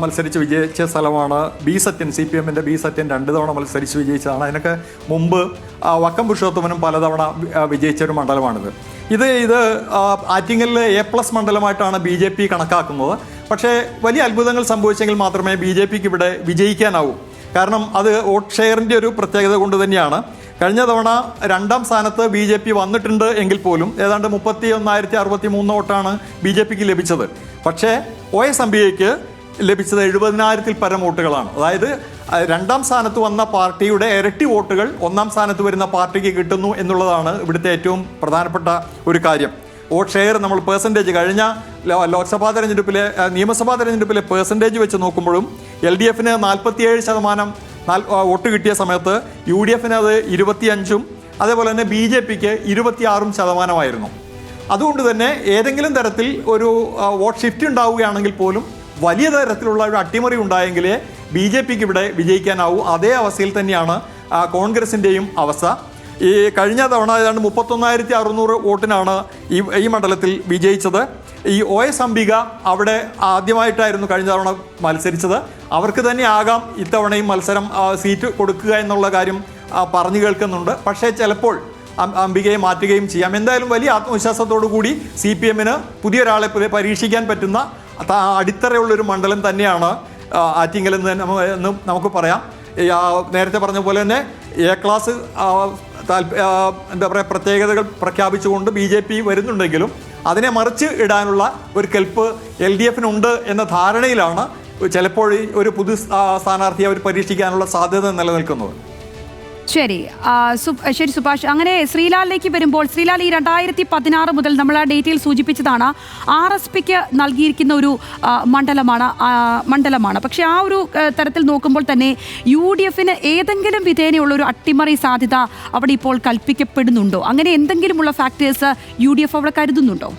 മത്സരിച്ച് വിജയിച്ച സ്ഥലമാണ്. CPMന്റെ ബി സത്യൻ 2 തവണ മത്സരിച്ച് വിജയിച്ചതാണ്. അതിനൊക്കെ മുമ്പ് വക്കം പുരുഷോത്തമനും പലതവണ വിജയിച്ച ഒരു മണ്ഡലമാണിത്. ഇത് ആറ്റിങ്ങലിലെ A+ മണ്ഡലമായിട്ടാണ് BJP കണക്കാക്കുന്നത്. പക്ഷേ വലിയ അത്ഭുതങ്ങൾ സംഭവിച്ചെങ്കിൽ മാത്രമേ BJPക്ക് ഇവിടെ വിജയിക്കാനാവൂ. കാരണം അത് വോട്ട് ഷെയറിൻ്റെ ഒരു പ്രത്യേകത കൊണ്ട് തന്നെയാണ്. കഴിഞ്ഞ തവണ 2ാം സ്ഥാനത്ത് BJP വന്നിട്ടുണ്ട് എങ്കിൽ പോലും ഏതാണ്ട് 31,063 വോട്ടാണ് BJPക്ക് ലഭിച്ചത്. പക്ഷേ OS അംബികയ്ക്ക് ലഭിച്ചത് 70,000-ൽ പരം വോട്ടുകളാണ്. അതായത് 2ാം സ്ഥാനത്ത് വന്ന പാർട്ടിയുടെ ഇരട്ടി വോട്ടുകൾ 1ാം സ്ഥാനത്ത് വരുന്ന പാർട്ടിക്ക് കിട്ടുന്നു എന്നുള്ളതാണ് ഇവിടുത്തെ ഏറ്റവും പ്രധാനപ്പെട്ട ഒരു കാര്യം. വോട്ട് ഷെയർ നമ്മൾ പെർസെൻറ്റേജ് കഴിഞ്ഞ നിയമസഭാ തെരഞ്ഞെടുപ്പിലെ പെർസെൻറ്റേജ് വെച്ച് നോക്കുമ്പോഴും LDFന് 47% വോട്ട് കിട്ടിയ സമയത്ത് UDFന് അത് 25%, അതേപോലെ തന്നെ BJPക്ക് 26% അതുകൊണ്ട് തന്നെ ഏതെങ്കിലും തരത്തിൽ ഒരു വോട്ട് ഷിഫ്റ്റ് ഉണ്ടാവുകയാണെങ്കിൽ പോലും വലിയ തരത്തിലുള്ള ഒരു അട്ടിമറി ഉണ്ടായെങ്കിലേ BJPക്ക് ഇവിടെ വിജയിക്കാനാവൂ. അതേ അവസ്ഥയിൽ തന്നെയാണ് കോൺഗ്രസിൻ്റെയും അവസ്ഥ. ഈ കഴിഞ്ഞ തവണ ഏതാണ്ട് 31,600 വോട്ടിനാണ് ഈ മണ്ഡലത്തിൽ വിജയിച്ചത്. ഈ OS അംബിക അവിടെ ആദ്യമായിട്ടായിരുന്നു കഴിഞ്ഞ തവണ മത്സരിച്ചത്. അവർക്ക് തന്നെ ആകാം ഇത്തവണയും മത്സരം സീറ്റ് കൊടുക്കുക എന്നുള്ള കാര്യം പറഞ്ഞു കേൾക്കുന്നുണ്ട്. പക്ഷേ ചിലപ്പോൾ അംബികയെ മാറ്റുകയും ചെയ്യാം. എന്തായാലും വലിയ ആത്മവിശ്വാസത്തോടു കൂടി CPMന് പുതിയൊരാളെ പരീക്ഷിക്കാൻ പറ്റുന്ന അടിത്തറയുള്ളൊരു മണ്ഡലം തന്നെയാണ് ആറ്റിങ്ങൽ എന്ന് നമുക്ക് പറയാം. നേരത്തെ പറഞ്ഞ പോലെ തന്നെ A+ എന്താ പറയുക പ്രത്യേകതകൾ പ്രഖ്യാപിച്ചുകൊണ്ട് BJP വരുന്നുണ്ടെങ്കിലും അതിനെ മറിച്ച് ഇടാനുള്ള ഒരു കെൽപ്പ് LDFനുണ്ട് എന്ന ധാരണയിലാണ് ചിലപ്പോൾ ഒരു പുതു സ്ഥാനാർത്ഥിയെ അവർ പരീക്ഷിക്കാനുള്ള സാധ്യത നിലനിൽക്കുന്നത്. ശരി സുഭാഷ്, അങ്ങനെ ശ്രീലാലിലേക്ക് വരുമ്പോൾ, ശ്രീലാൽ ഈ 2016 മുതൽ നമ്മൾ ആ ഡേറ്റിൽ സൂചിപ്പിച്ചതാണ് RSPക്ക് നൽകിയിരിക്കുന്ന ഒരു മണ്ഡലമാണ്. പക്ഷേ ആ ഒരു തരത്തിൽ നോക്കുമ്പോൾ തന്നെ UDFന് ഏതെങ്കിലും വിധേനയുള്ള ഒരു അട്ടിമറി സാധ്യത അവിടെ ഇപ്പോൾ കൽപ്പിക്കപ്പെടുന്നുണ്ടോ? അങ്ങനെ എന്തെങ്കിലുമുള്ള ഫാക്ടേഴ്സ് UDF അവിടെ കരുതുന്നുണ്ടോ?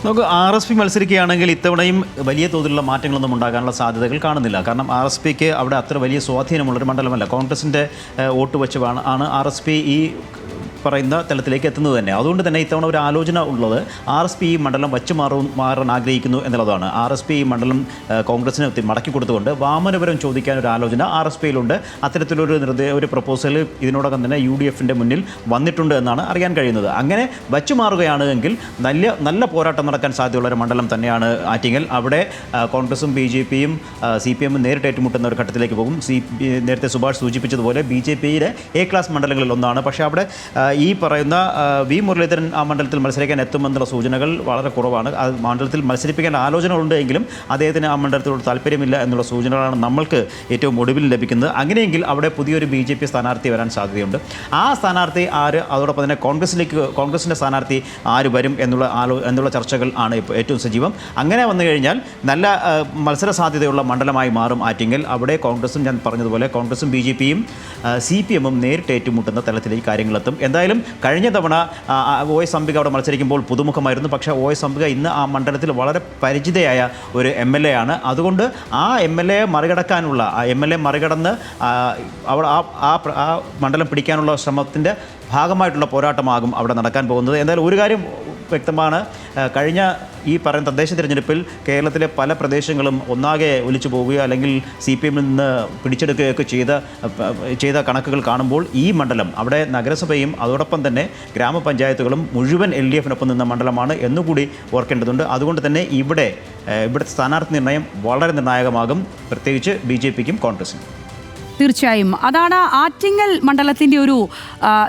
നമുക്ക് RSP മത്സരിക്കുകയാണെങ്കിൽ ഇത്തവണയും വലിയ തോതിലുള്ള മാറ്റങ്ങളൊന്നും ഉണ്ടാകാനുള്ള സാധ്യതകൾ കാണുന്നില്ല. കാരണം RSPക്ക് അവിടെ അത്ര വലിയ സ്വാധീനമുള്ളൊരു മണ്ഡലമല്ല. കോൺഗ്രസിൻ്റെ വോട്ട് വെച്ചാണ് RSP ഈ പറയുന്ന തലത്തിലേക്ക് എത്തുന്നത് തന്നെ. അതുകൊണ്ട് തന്നെ ഇത്തവണ ഒരു ആലോചന ഉള്ളത് RSP ഈ മണ്ഡലം മാറാൻ ആഗ്രഹിക്കുന്നു എന്നുള്ളതാണ്. RSP ഈ മണ്ഡലം കോൺഗ്രസിന് മടക്കി കൊടുത്തുകൊണ്ട് വാമനപുരം ചോദിക്കാൻ ഒരു ആലോചന RSPയിലുണ്ട്. അത്തരത്തിലൊരു പ്രപ്പോസൽ ഇതിനോടകം തന്നെ UDFൻ്റെ മുന്നിൽ വന്നിട്ടുണ്ട് എന്നാണ് അറിയാൻ കഴിയുന്നത്. അങ്ങനെ വച്ചു മാറുകയാണെങ്കിൽ നല്ല പോരാട്ടം നടക്കാൻ സാധ്യതയുള്ള ഒരു മണ്ഡലം തന്നെയാണ് ആറ്റിങ്ങൽ. അവിടെ കോൺഗ്രസും BJPയും CPM നേരിട്ട് ഏറ്റുമുട്ടുന്ന ഒരു ഘട്ടത്തിലേക്ക് പോകും. നേരത്തെ സുഭാഷ് സൂചിപ്പിച്ചതുപോലെ BJPയുടെ A+ മണ്ഡലങ്ങളിൽ ഒന്നാണ്. പക്ഷേ അവിടെ ഈ പറയുന്ന വി മുരളീധരൻ ആ മണ്ഡലത്തിൽ മത്സരിക്കാൻ എത്തുമെന്നുള്ള സൂചനകൾ വളരെ കുറവാണ്. ആ മണ്ഡലത്തിൽ മത്സരിപ്പിക്കേണ്ട ആലോചനകളുണ്ട് എങ്കിലും അദ്ദേഹത്തിന് ആ മണ്ഡലത്തിലോട് താല്പര്യമില്ല എന്നുള്ള സൂചനകളാണ് നമ്മൾക്ക് ഏറ്റവും ഒടുവിൽ ലഭിക്കുന്നത്. അങ്ങനെയെങ്കിൽ അവിടെ പുതിയൊരു BJP സ്ഥാനാർത്ഥി വരാൻ സാധ്യതയുണ്ട്. ആ സ്ഥാനാർത്ഥി ആര്, അതോടൊപ്പം തന്നെ കോൺഗ്രസിൻ്റെ സ്ഥാനാർത്ഥി ആര് വരും എന്നുള്ള ചർച്ചകൾ ആണ് ഇപ്പോൾ ഏറ്റവും സജീവം. അങ്ങനെ വന്നു കഴിഞ്ഞാൽ നല്ല മത്സര സാധ്യതയുള്ള മണ്ഡലമായി മാറും ആറ്റിങ്ങൽ. അവിടെ കോൺഗ്രസും, ഞാൻ പറഞ്ഞതുപോലെ കോൺഗ്രസും BJPയും CPMും നേരിട്ട് ഏറ്റുമുട്ടുന്ന തലത്തിലേക്ക് കാര്യങ്ങളെത്തും. എന്തായാലും കഴിഞ്ഞ തവണ OS അംബിക അവിടെ മത്സരിക്കുമ്പോൾ പുതുമുഖമായിരുന്നു. പക്ഷേ OS അംബിക ഇന്ന് ആ മണ്ഡലത്തിൽ വളരെ പരിചിതയായ ഒരു MLA ആണ്. അതുകൊണ്ട് ആ MLA മറികടക്കാനുള്ള MLA മറികടന്ന് അവിടെ ആ മണ്ഡലം പിടിക്കാനുള്ള ശ്രമത്തിൻ്റെ ഭാഗമായിട്ടുള്ള പോരാട്ടമാകും അവിടെ നടക്കാൻ പോകുന്നത്. എന്തായാലും ഒരു കാര്യം വ്യക്തമാണ്. കഴിഞ്ഞ ഈ പറയുന്ന തദ്ദേശ തിരഞ്ഞെടുപ്പിൽ കേരളത്തിലെ പല പ്രദേശങ്ങളും ഒന്നാകെ ഒലിച്ചു പോവുകയോ അല്ലെങ്കിൽ CPM നിന്ന് പിടിച്ചെടുക്കുകയൊക്കെ ചെയ്ത കണക്കുകൾ കാണുമ്പോൾ ഈ മണ്ഡലം അവിടെ നഗരസഭയും അതോടൊപ്പം തന്നെ ഗ്രാമപഞ്ചായത്തുകളും മുഴുവൻ LDFിനൊപ്പം നിന്ന മണ്ഡലമാണ് എന്നുകൂടി ഓർക്കേണ്ടതുണ്ട്. അതുകൊണ്ട് തന്നെ ഇവിടുത്തെ സ്ഥാനാർത്ഥി നിർണയം വളരെ നിർണായകമാകും, പ്രത്യേകിച്ച് BJPക്കും കോൺഗ്രസിനും. തീർച്ചയായും അതാണ് ആറ്റിങ്ങൽ മണ്ഡലത്തിന്റെ ഒരു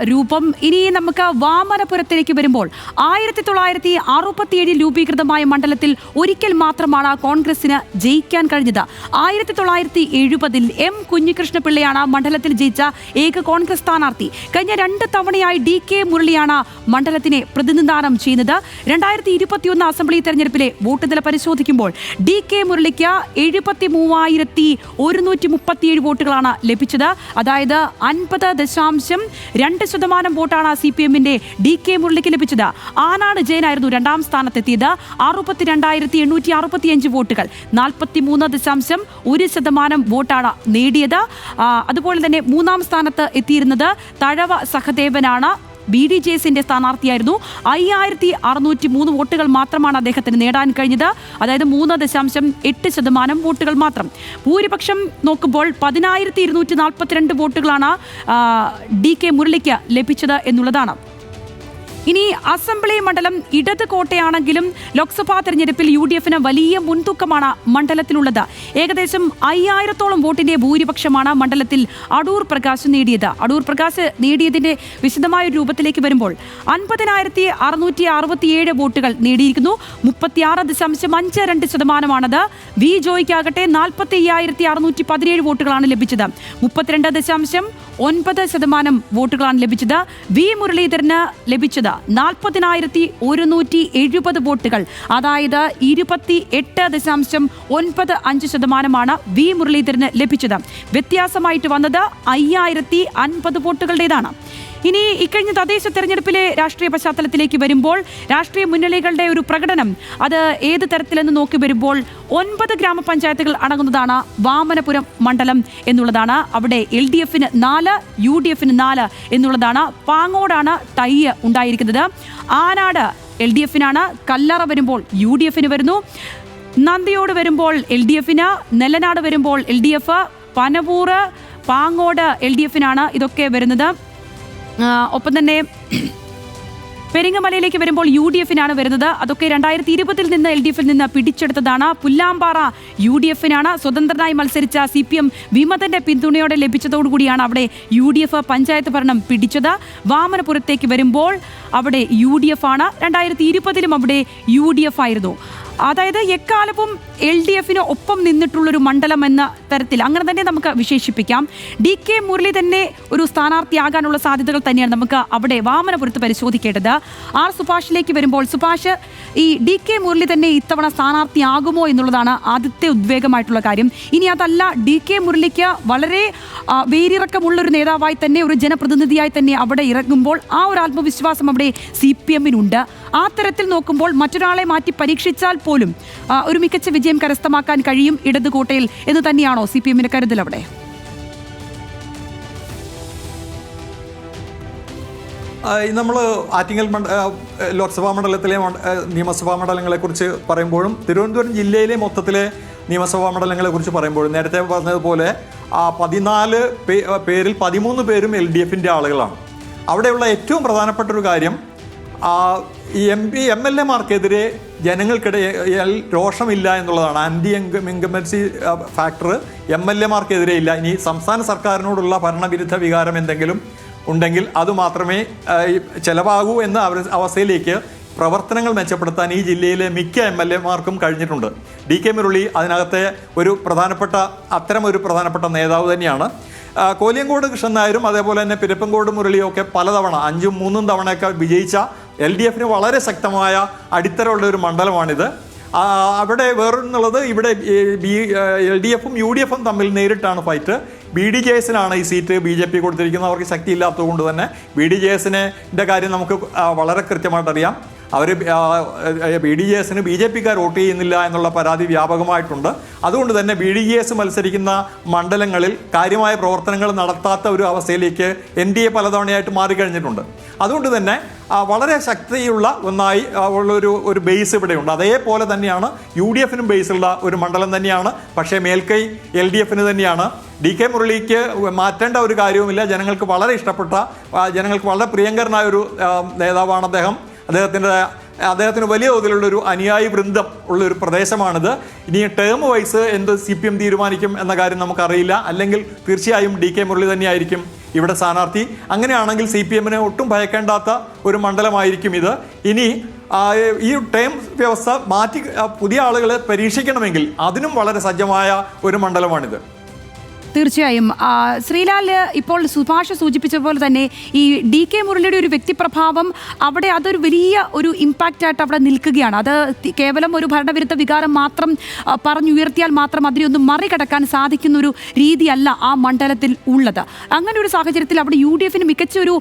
രൂപം. ഇനി നമുക്ക് വാമനപുരത്തിലേക്ക് വരുമ്പോൾ 1967 രൂപീകൃതമായ മണ്ഡലത്തിൽ ഒരിക്കൽ മാത്രമാണ് കോൺഗ്രസിന് ജയിക്കാൻ കഴിഞ്ഞത്. 1970 M കുഞ്ഞികൃഷ്ണപിള്ളയാണ് മണ്ഡലത്തിൽ ജയിച്ച ഏക കോൺഗ്രസ് സ്ഥാനാർത്ഥി. കഴിഞ്ഞ 2 തവണയായി DK മുരളിയാണ് മണ്ഡലത്തിനെ പ്രതിനിധാനം ചെയ്യുന്നത്. 2021 അസംബ്ലി തെരഞ്ഞെടുപ്പിലെ വോട്ട് നില പരിശോധിക്കുമ്പോൾ DK മുരളിക്ക് 73,137 വോട്ടുകളാണ് ലഭിച്ചത്. അതായത് 50.2% വോട്ടാണ് CPMന്റെ DK മുരളിക്ക് ലഭിച്ചത്. ആനാട് ജയനായിരുന്നു 2ാം സ്ഥാനത്തെത്തിയത്. 62,865 വോട്ടുകൾ, 43.1% വോട്ടാണ് നേടിയത്. അതുപോലെ തന്നെ 3ാം സ്ഥാനത്ത് എത്തിയിരുന്നത് തഴവ സഹദേവനാണ്. BDJSന്റെ സ്ഥാനാർത്ഥിയായിരുന്നു. 5,603 വോട്ടുകൾ മാത്രമാണ് അദ്ദേഹത്തിന് നേടാൻ കഴിഞ്ഞത്. അതായത് 3.8% വോട്ടുകൾ മാത്രം. ഭൂരിപക്ഷം നോക്കുമ്പോൾ 10,242 വോട്ടുകളാണ് DK മുരളിക്ക് ലഭിച്ചത് എന്നുള്ളതാണ്. ഇനി അസംബ്ലി മണ്ഡലം ഇടത് കോട്ടയാണെങ്കിലും ലോക്സഭാ തെരഞ്ഞെടുപ്പിൽ UDFന് വലിയ മുൻതൂക്കമാണ് മണ്ഡലത്തിലുള്ളത്. ഏകദേശം 5,000-ഓളം വോട്ടിന്റെ ഭൂരിപക്ഷമാണ് മണ്ഡലത്തിൽ അടൂർ പ്രകാശ് നേടിയത്. അടൂർ പ്രകാശ് നേടിയതിന്റെ വിശദമായ രൂപത്തിലേക്ക് വരുമ്പോൾ 50,667 വോട്ടുകൾ നേടിയിരിക്കുന്നു. 36.52%. വി ജോയ്ക്കാകട്ടെ 45,617 വോട്ടുകളാണ് ലഭിച്ചത്. 32.9% വോട്ടുകളാണ് ലഭിച്ചത്. വി മുരളീധരന് ലഭിച്ചത് 40,170 വോട്ടുകൾ. അതായത് 28.95% വി മുരളീധരന് ലഭിച്ചത്. വ്യത്യാസമായിട്ട് വന്നത് 5,050 വോട്ടുകളുടേതാണ്. ഇനി ഇക്കഴിഞ്ഞ തദ്ദേശ തെരഞ്ഞെടുപ്പിലെ രാഷ്ട്രീയ പശ്ചാത്തലത്തിലേക്ക് വരുമ്പോൾ രാഷ്ട്രീയ മുന്നണികളുടെ ഒരു പ്രകടനം അത് ഏത് തരത്തിലെന്ന് നോക്കി വരുമ്പോൾ 9 ഗ്രാമപഞ്ചായത്തുകൾ അടങ്ങുന്നതാണ് വാമനപുരം മണ്ഡലം എന്നുള്ളതാണ്. അവിടെ LDFന് 4, UDFന് 4 എന്നുള്ളതാണ്. പാങ്ങോടാണ് ടൈ ഉണ്ടായിരിക്കുന്നത്. ആനാട് LDFനാണ്. കല്ലറ വരുമ്പോൾ UDFന് വരുന്നു. നന്ദിയോട് വരുമ്പോൾ LDFന്, നെല്ലനാട് വരുമ്പോൾ LDF, പനവൂർ, പാങ്ങോട് LDFനാണ് ഇതൊക്കെ വരുന്നത്. ഒപ്പം തന്നെ പെരിങ്ങമലയിലേക്ക് വരുമ്പോൾ UDFനാണ് വരുന്നത്. അതൊക്കെ 2020 നിന്ന് LDFിൽ നിന്ന് പിടിച്ചെടുത്തതാണ്. പുല്ലാമ്പാറ UDFനാണ്. സ്വതന്ത്രനായി മത്സരിച്ച CPM വിമതന്റെ പിന്തുണയോടെ ലഭിച്ചതോടുകൂടിയാണ് അവിടെ UDF പഞ്ചായത്ത് ഭരണം പിടിച്ചത്. വാമനപുരത്തേക്ക് വരുമ്പോൾ അവിടെ UDF ആണ്. 2020 അവിടെ UDF ആയിരുന്നു. അതായത് എക്കാലവും LDFന് ഒപ്പം നിന്നിട്ടുള്ളൊരു മണ്ഡലം എന്ന തരത്തിൽ അങ്ങനെ തന്നെ നമുക്ക് വിശേഷിപ്പിക്കാം. DK മുരളി തന്നെ ഒരു സ്ഥാനാർത്ഥിയാകാനുള്ള സാധ്യതകൾ തന്നെയാണ് നമുക്ക് അവിടെ വാമനപുരത്ത് പരിശോധിക്കേണ്ടത്. R സുഭാഷിലേക്ക് വരുമ്പോൾ സുഭാഷ് ഈ DK മുരളി തന്നെ ഇത്തവണ സ്ഥാനാർത്ഥിയാകുമോ എന്നുള്ളതാണ് ആദ്യത്തെ ഉദ്വേഗമായിട്ടുള്ള കാര്യം. ഇനി അതല്ല, DK മുരളിക്ക് വളരെ വേരിറക്കമുള്ളൊരു നേതാവായി തന്നെ ഒരു ജനപ്രതിനിധിയായി തന്നെ അവിടെ ഇറങ്ങുമ്പോൾ ആ ഒരു ആത്മവിശ്വാസം അവിടെ CPMനുണ്ട്. ആ തരത്തിൽ നോക്കുമ്പോൾ മറ്റൊരാളെ മാറ്റി പരീക്ഷിച്ചാൽ പോലും ഒരു മികച്ച വിജയം കരസ്ഥമാക്കാൻ കഴിയും ഇടത് കോട്ടയിൽ എന്ന് തന്നെയാണോ CPMന്റെ കരുതൽ അവിടെ? നമ്മൾ ആറ്റിങ്ങൽ ലോക്സഭാ മണ്ഡലത്തിലെ നിയമസഭാ മണ്ഡലങ്ങളെക്കുറിച്ച് പറയുമ്പോഴും തിരുവനന്തപുരം ജില്ലയിലെ മൊത്തത്തിലെ നിയമസഭാ മണ്ഡലങ്ങളെക്കുറിച്ച് പറയുമ്പോഴും നേരത്തെ പറഞ്ഞതുപോലെ 14 പേരിൽ 13 പേരും LDFിൻ്റെ ആളുകളാണ്. അവിടെയുള്ള ഏറ്റവും പ്രധാനപ്പെട്ട ഒരു കാര്യം ഈ MLA മാർക്കെതിരെ ജനങ്ങൾക്കിടയിൽ രോഷമില്ല എന്നുള്ളതാണ്. ആൻറ്റി ഇൻകംബൻസി ഫാക്ടർ MLA മാർക്കെതിരെ ഇല്ല. ഇനി സംസ്ഥാന സർക്കാരിനോടുള്ള ഭരണവിരുദ്ധ വികാരം എന്തെങ്കിലും ഉണ്ടെങ്കിൽ അതുമാത്രമേ ചെലവാകൂ എന്ന അവസ്ഥയിലേക്ക് പ്രവർത്തനങ്ങൾ മെച്ചപ്പെടുത്താൻ ഈ ജില്ലയിലെ മിക്ക MLA മാർക്കും കഴിഞ്ഞിട്ടുണ്ട്. DK മുരളി അതിനകത്തെ അത്തരമൊരു പ്രധാനപ്പെട്ട നേതാവ് തന്നെയാണ്. കോലിയങ്കോട് കൃഷ്ണൻ നായരും അതേപോലെ തന്നെ പിരപ്പങ്കോട് മുരളിയും ഒക്കെ പലതവണ 5ഉം 3ഉം തവണയൊക്കെ വിജയിച്ച LDFന് വളരെ ശക്തമായ അടിത്തറയുള്ള ഒരു മണ്ഡലമാണിത്. അവിടെ വേറൊന്നുള്ളത്, ഇവിടെ LDFും UDFും തമ്മിൽ നേരിട്ടാണ് ഫൈറ്റ്. BDJSനാണ് ഈ സീറ്റ് BJP കൊടുത്തിരിക്കുന്നത്. അവർക്ക് ശക്തിയില്ലാത്തതുകൊണ്ട് തന്നെ BDJSന്റെ കാര്യം നമുക്ക് വളരെ കൃത്യമായിട്ടറിയാം. അവർ BDJS BJPക്കാർ വോട്ട് ചെയ്യുന്നില്ല എന്നുള്ള പരാതി വ്യാപകമായിട്ടുണ്ട്. അതുകൊണ്ട് തന്നെ BDJS മത്സരിക്കുന്ന മണ്ഡലങ്ങളിൽ കാര്യമായ പ്രവർത്തനങ്ങൾ നടത്താത്ത ഒരു അവസ്ഥയിലേക്ക് NDA പലതവണയായിട്ട് മാറിക്കഴിഞ്ഞിട്ടുണ്ട്. അതുകൊണ്ട് തന്നെ വളരെ ശക്തിയുള്ള ഒന്നായി ഉള്ളൊരു ബേസ് ഇവിടെയുണ്ട്. അതേപോലെ തന്നെയാണ് UDFനും ബേസുള്ള ഒരു മണ്ഡലം തന്നെയാണ്. പക്ഷേ മേൽക്കൈ LDFന് തന്നെയാണ്. DK മുരളിക്ക് മാറ്റേണ്ട ഒരു കാര്യവുമില്ല. ജനങ്ങൾക്ക് വളരെ ഇഷ്ടപ്പെട്ട, ജനങ്ങൾക്ക് വളരെ പ്രിയങ്കരനായ ഒരു നേതാവാണ് അദ്ദേഹം. അദ്ദേഹത്തിന് വലിയ തോതിലുള്ളൊരു അനുയായി വൃന്ദം ഉള്ളൊരു പ്രദേശമാണിത്. ഇനി ടേം വൈസ് എന്ത് CPM തീരുമാനിക്കും എന്ന കാര്യം നമുക്കറിയില്ല. അല്ലെങ്കിൽ തീർച്ചയായും DK മുരളി തന്നെയായിരിക്കും ഇവിടെ സ്ഥാനാർത്ഥി. അങ്ങനെയാണെങ്കിൽ CPMനെ ഒട്ടും ഭയക്കേണ്ടാത്ത ഒരു മണ്ഡലമായിരിക്കും ഇത്. ഇനി ഈ ടേം വ്യവസ്ഥ മാറ്റി പുതിയ ആളുകളെ പരീക്ഷിക്കണമെങ്കിൽ അതിനും വളരെ സജ്ജമായ ഒരു മണ്ഡലമാണിത്. തീർച്ചയായും ശ്രീലാൽ, ഇപ്പോൾ സുഭാഷ് സൂചിപ്പിച്ച പോലെ തന്നെ ഈ DK മുരളിയുടെ ഒരു വ്യക്തിപ്രഭാവം അവിടെ അതൊരു വലിയ ഒരു ഇമ്പാക്റ്റ് ആയിട്ട് അവിടെ നിൽക്കുകയാണ്. അത് കേവലം ഒരു ഭരണവിരുദ്ധ വികാരം മാത്രം പറഞ്ഞുയർത്തിയാൽ മാത്രം അതിനെയൊന്നും മറികടക്കാൻ സാധിക്കുന്ന ഒരു രീതിയല്ല ആ മണ്ഡലത്തിൽ ഉള്ളത്. അങ്ങനെ ഒരു സാഹചര്യത്തിൽ അവിടെ UDFന് മികച്ചൊരു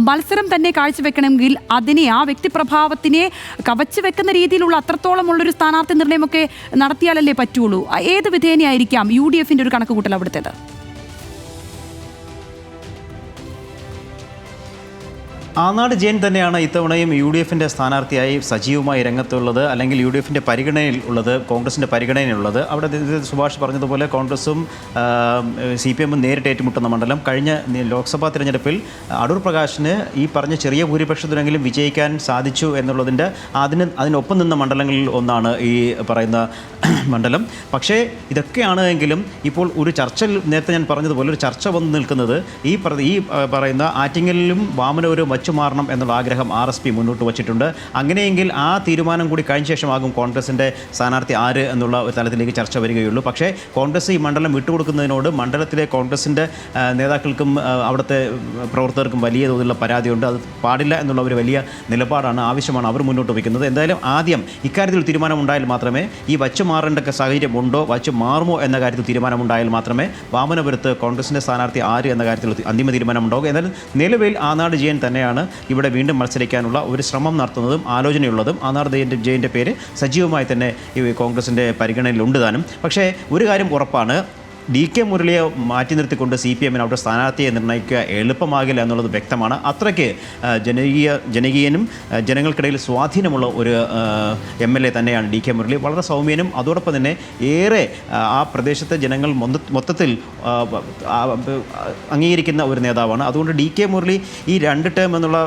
മത്സരം തന്നെ കാഴ്ചവെക്കണമെങ്കിൽ അതിനെ, ആ വ്യക്തിപ്രഭാവത്തിനെ കവച്ചു വെക്കുന്ന രീതിയിലുള്ള അത്രത്തോളം ഉള്ളൊരു സ്ഥാനാർത്ഥി നിർണ്ണയമൊക്കെ നടത്തിയാലല്ലേ പറ്റുള്ളൂ. ഏത് വിധേനയായിരിക്കാം UDFന്റെ ഒരു കണക്കുകൂട്ടൽ അവിടുത്തേത്? ആനാട് ജയൻ തന്നെയാണ് ഇത്തവണയും UDFന്റെ സ്ഥാനാർത്ഥിയായി സജീവമായി രംഗത്തുള്ളത്, അല്ലെങ്കിൽ UDFന്റെ പരിഗണനയിൽ ഉള്ളത്, കോൺഗ്രസിൻ്റെ പരിഗണനയിലുള്ളത്. അവിടെ സുഭാഷ് പറഞ്ഞതുപോലെ കോൺഗ്രസും CPMും നേരിട്ട് ഏറ്റുമുട്ടുന്ന മണ്ഡലം. കഴിഞ്ഞ ലോക്സഭാ തിരഞ്ഞെടുപ്പിൽ അടൂർ പ്രകാശിന് ഈ പറഞ്ഞ ചെറിയ ഭൂരിപക്ഷത്തിനെങ്കിലും വിജയിക്കാൻ സാധിച്ചു എന്നുള്ളതിൻ്റെ അതിനൊപ്പം നിന്ന മണ്ഡലങ്ങളിൽ ഒന്നാണ് ഈ പറയുന്ന മണ്ഡലം. പക്ഷേ ഇതൊക്കെയാണ് എങ്കിലും ഇപ്പോൾ ഒരു ചർച്ച, നേരത്തെ ഞാൻ പറഞ്ഞതുപോലെ ഒരു ചർച്ച വന്നു നിൽക്കുന്നത് ഈ പറയുന്ന ആറ്റിങ്ങലിലും വാമനപുരവും മാറണം എന്നുള്ള ആഗ്രഹം RSP മുന്നോട്ട് വച്ചിട്ടുണ്ട്. അങ്ങനെയെങ്കിൽ ആ തീരുമാനം കൂടി കഴിഞ്ഞ ശേഷമാകും കോൺഗ്രസിൻ്റെ സ്ഥാനാർത്ഥി ആര് എന്നുള്ള ഒരു തലത്തിലേക്ക് ചർച്ച വരികയുള്ളൂ. പക്ഷേ കോൺഗ്രസ് ഈ മണ്ഡലം വിട്ടുകൊടുക്കുന്നതിനോട് മണ്ഡലത്തിലെ കോൺഗ്രസിൻ്റെ നേതാക്കൾക്കും അവിടുത്തെ പ്രവർത്തകർക്കും വലിയ തോതിലുള്ള പരാതിയുണ്ട്. അത് പാടില്ല എന്നുള്ള ഒരു വലിയ നിലപാടാണ്, ആവശ്യമാണ് അവർ മുന്നോട്ട് വയ്ക്കുന്നത്. എന്തായാലും ആദ്യം ഇക്കാര്യത്തിൽ തീരുമാനമുണ്ടായാൽ മാത്രമേ, ഈ വച്ചു മാറേണ്ട സാഹചര്യം ഉണ്ടോ, വച്ചു മാറുമോ എന്ന കാര്യത്തിൽ തീരുമാനമുണ്ടായാൽ മാത്രമേ വാമനപുരത്ത് കോൺഗ്രസിൻ്റെ സ്ഥാനാർത്ഥി ആര് എന്ന കാര്യത്തിൽ അന്തിമ തീരുമാനമുണ്ടാകും. എന്നാൽ നിലവിൽ ആനാട് ജയൻ തന്നെയാണ് ഇവിടെ വീണ്ടും മത്സരിക്കാനുള്ള ഒരു ശ്രമം നടത്തുന്നതും ആലോചനയുള്ളതും. ആനാട് ജയൻ്റെ പേര് സജീവമായി തന്നെ ഈ കോൺഗ്രസിൻ്റെ പരിഗണനയിലുണ്ട് താനും. പക്ഷേ ഒരു കാര്യം ഉറപ്പാണ്, DK മുരളിയെ മാറ്റി നിർത്തിക്കൊണ്ട് CPMന് അവിടെ സ്ഥാനാർത്ഥിയെ നിർണ്ണയിക്കുക എളുപ്പമാകില്ല എന്നുള്ളത് വ്യക്തമാണ്. അത്രയ്ക്ക് ജനകീയനും ജനങ്ങൾക്കിടയിൽ സ്വാധീനമുള്ള ഒരു MLA തന്നെയാണ് DK മുരളി. വളരെ സൗമ്യനും അതോടൊപ്പം തന്നെ ഏറെ ആ പ്രദേശത്തെ ജനങ്ങൾ മൊത്തത്തിൽ അംഗീകരിക്കുന്ന ഒരു നേതാവാണ്. അതുകൊണ്ട് DK മുരളി ഈ 2 ടേം എന്നുള്ള